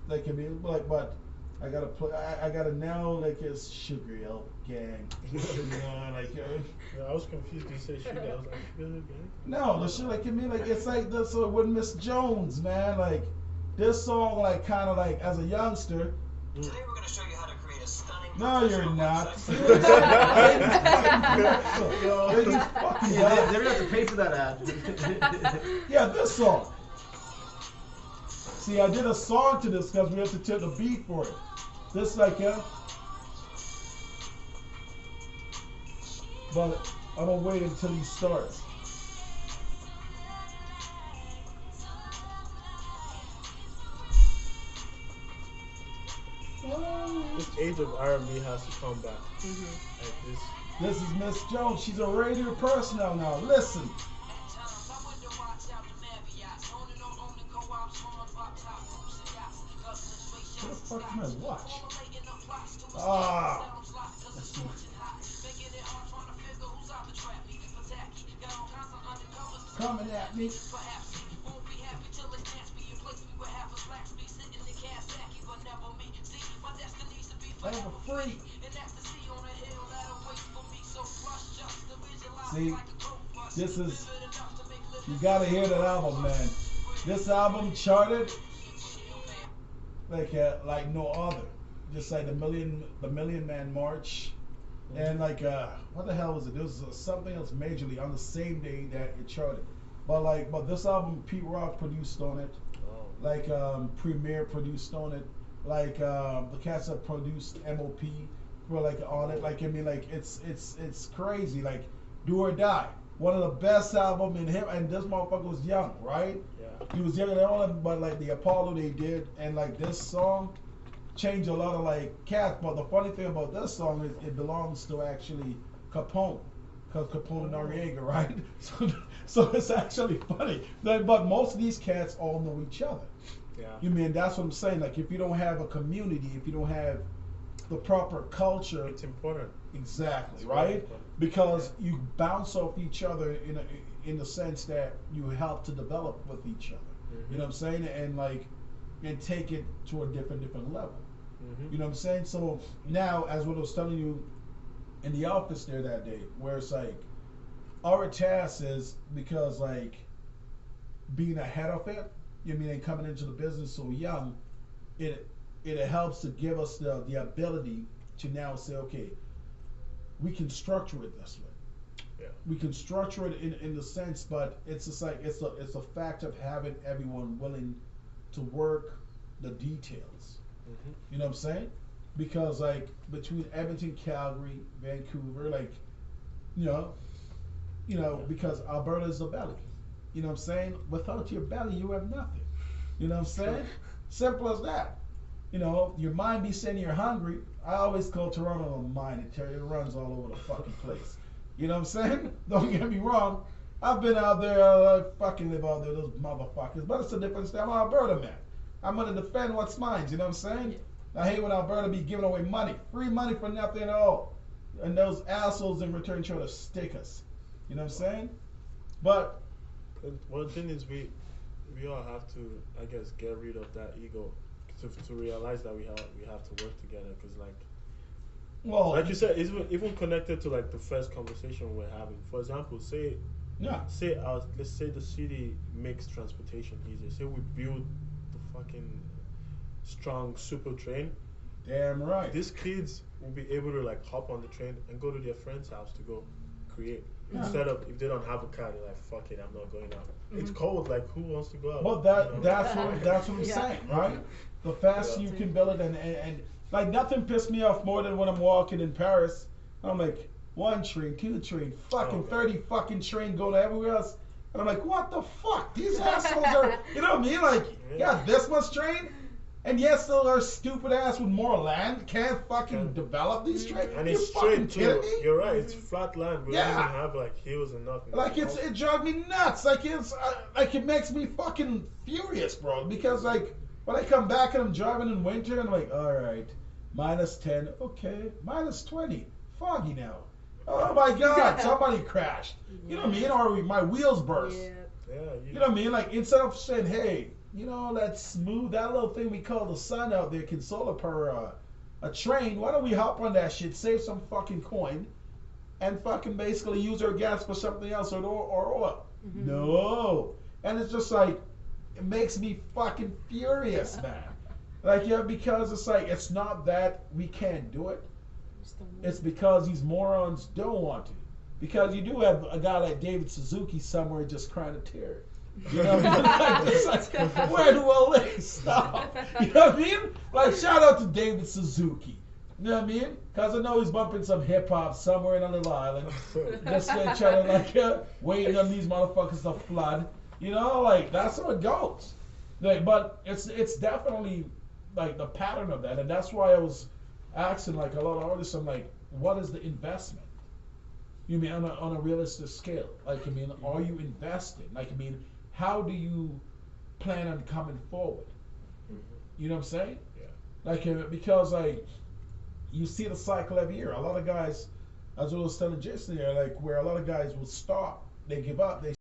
Like I mean, like but I gotta play. I gotta now like it's Sugar Hill Gang. You know, like. I was confused. You say Sugar. I was like Sugar Hill Gang. No, the shit like I mean like it's like this with Miss Jones, man. Like this song, like kind of like as a youngster. Today we're gonna show you how to create a stunning. No, you're not. They're gonna have to pay for that ad. Yeah, this song. See, I did a song to this because we have to take the beat for it. This like but I'm gonna wait until he starts. This age of R&B has to come back. Like this. This is Miss Jones. She's a radio personnel now. Listen. What the fuck am I watch? Ah. Coming at me. Ever free. See, this is, you gotta hear that album, man. This album charted like no other. Just like the Million Man March, and like what the hell was it? There was something else majorly on the same day that it charted. But this album, Pete Rock produced on it. Oh. Like Premier produced on it. Like the cats that produced MOP were like on it. Like I mean, like it's crazy. Like Do or Die, one of the best album in him. And this motherfucker was young, right? Yeah. He was younger than all of them, but like the Apollo they did, and like this song changed a lot of like cats. But the funny thing about this song is it belongs to actually Capone, because Capone and Noriega, right? So it's actually funny. But most of these cats all know each other. Yeah. You mean that's what I'm saying? Like if you don't have a community, if you don't have the proper culture, It's important. exactly, It's right? very important. Because you bounce off each other in the sense that you help to develop with each other. Mhm. You know what I'm saying? And like and take it to a different level. Mhm. You know what I'm saying? So now, as what I was telling you in the office there that day, where it's like our task is because like being ahead of it, you know what I mean, and coming into the business so young, it helps to give us the ability to now say, okay, we can structure it this way. Yeah. We can structure it in the sense, but it's just like it's a fact of having everyone willing to work the details. Mhm. You know what I'm saying? Because like between Edmonton, Calgary, Vancouver, like because Alberta is the belly. You know what I'm saying? Without your belly, you have nothing. You know what I'm saying? Simple as that. You know, your mind be saying you're hungry. I always call Toronto a mind. It runs all over the fucking place. You know what I'm saying? Don't get me wrong. I've been out there, I fucking live out there, those motherfuckers. But it's a different style. I'm an Alberta man. I'm gonna defend what's mine. You know what I'm saying? I hate when Alberta be giving away money, free money for nothing at all, and those assholes in return try to stick us. You know what I'm saying? But One thing is we all have to, I guess, get rid of that ego to realize that we have to work together, because well, like you said, it's even connected to like the first conversation we're having. For example, yeah, let's say the city makes transportation easier. Say we build the fucking strong super train. damn right. These kids will be able to like hop on the train and go to their friend's house to go create. Yeah. Instead of, if they don't have a car, they're like, fuck it, I'm not going out. It's cold, like who wants to go out? Well, You know? that's what I'm Yeah. saying, right? The faster Yeah. you can build it, and like nothing pissed me off more than when I'm walking in Paris. I'm like, one train, two train, fucking Oh, 30 fucking train going everywhere else, and I'm like, what the fuck? These assholes are, you know what I mean? Like, yeah, this much train, and yet still our stupid ass with more land can't fucking develop these trains. And You it's fucking straight too. kidding me? You're right. It's flat land. We don't Yeah. even have like hills and nothing. Like it drives me nuts. Like it makes me fucking furious, bro. Because like when I come back and I'm driving in winter, and I'm like, all right, -10, okay, -20, foggy now. Oh my God, somebody crashed. You know what I mean? Or my wheels burst. Yeah. Yeah. You know what I mean? Like instead of saying, hey, let's move that little thing we call the sun out there, can solar power a train. Why don't we hop on that shit, save some fucking coin, and fucking basically use our gas for something else or oil? No. And it's just like, it makes me fucking furious, man. Like, yeah, because it's like, it's not that we can't do it. It's because these morons don't want to. Because you do have a guy like David Suzuki somewhere just crying a tear. You know what I mean? It's like, where do all this stop? You know what I mean? Like, shout out to David Suzuki. You know what I mean? Because I know he's bumping some hip hop somewhere in a little island. Just trying to, like, waiting on these motherfuckers to flood. You know, like, that's how it goes. Like, but it's definitely, like, the pattern of that. And that's why I was asking, like, a lot of artists, I'm like, what is the investment? You mean on a realistic scale? Like, I mean, are you investing? Like, I mean, how do you plan on coming forward? You know what I'm saying? Yeah. Like, because, like, you see the cycle every year. A lot of guys, as I was telling Jason here, like, where a lot of guys will stop, they give up, they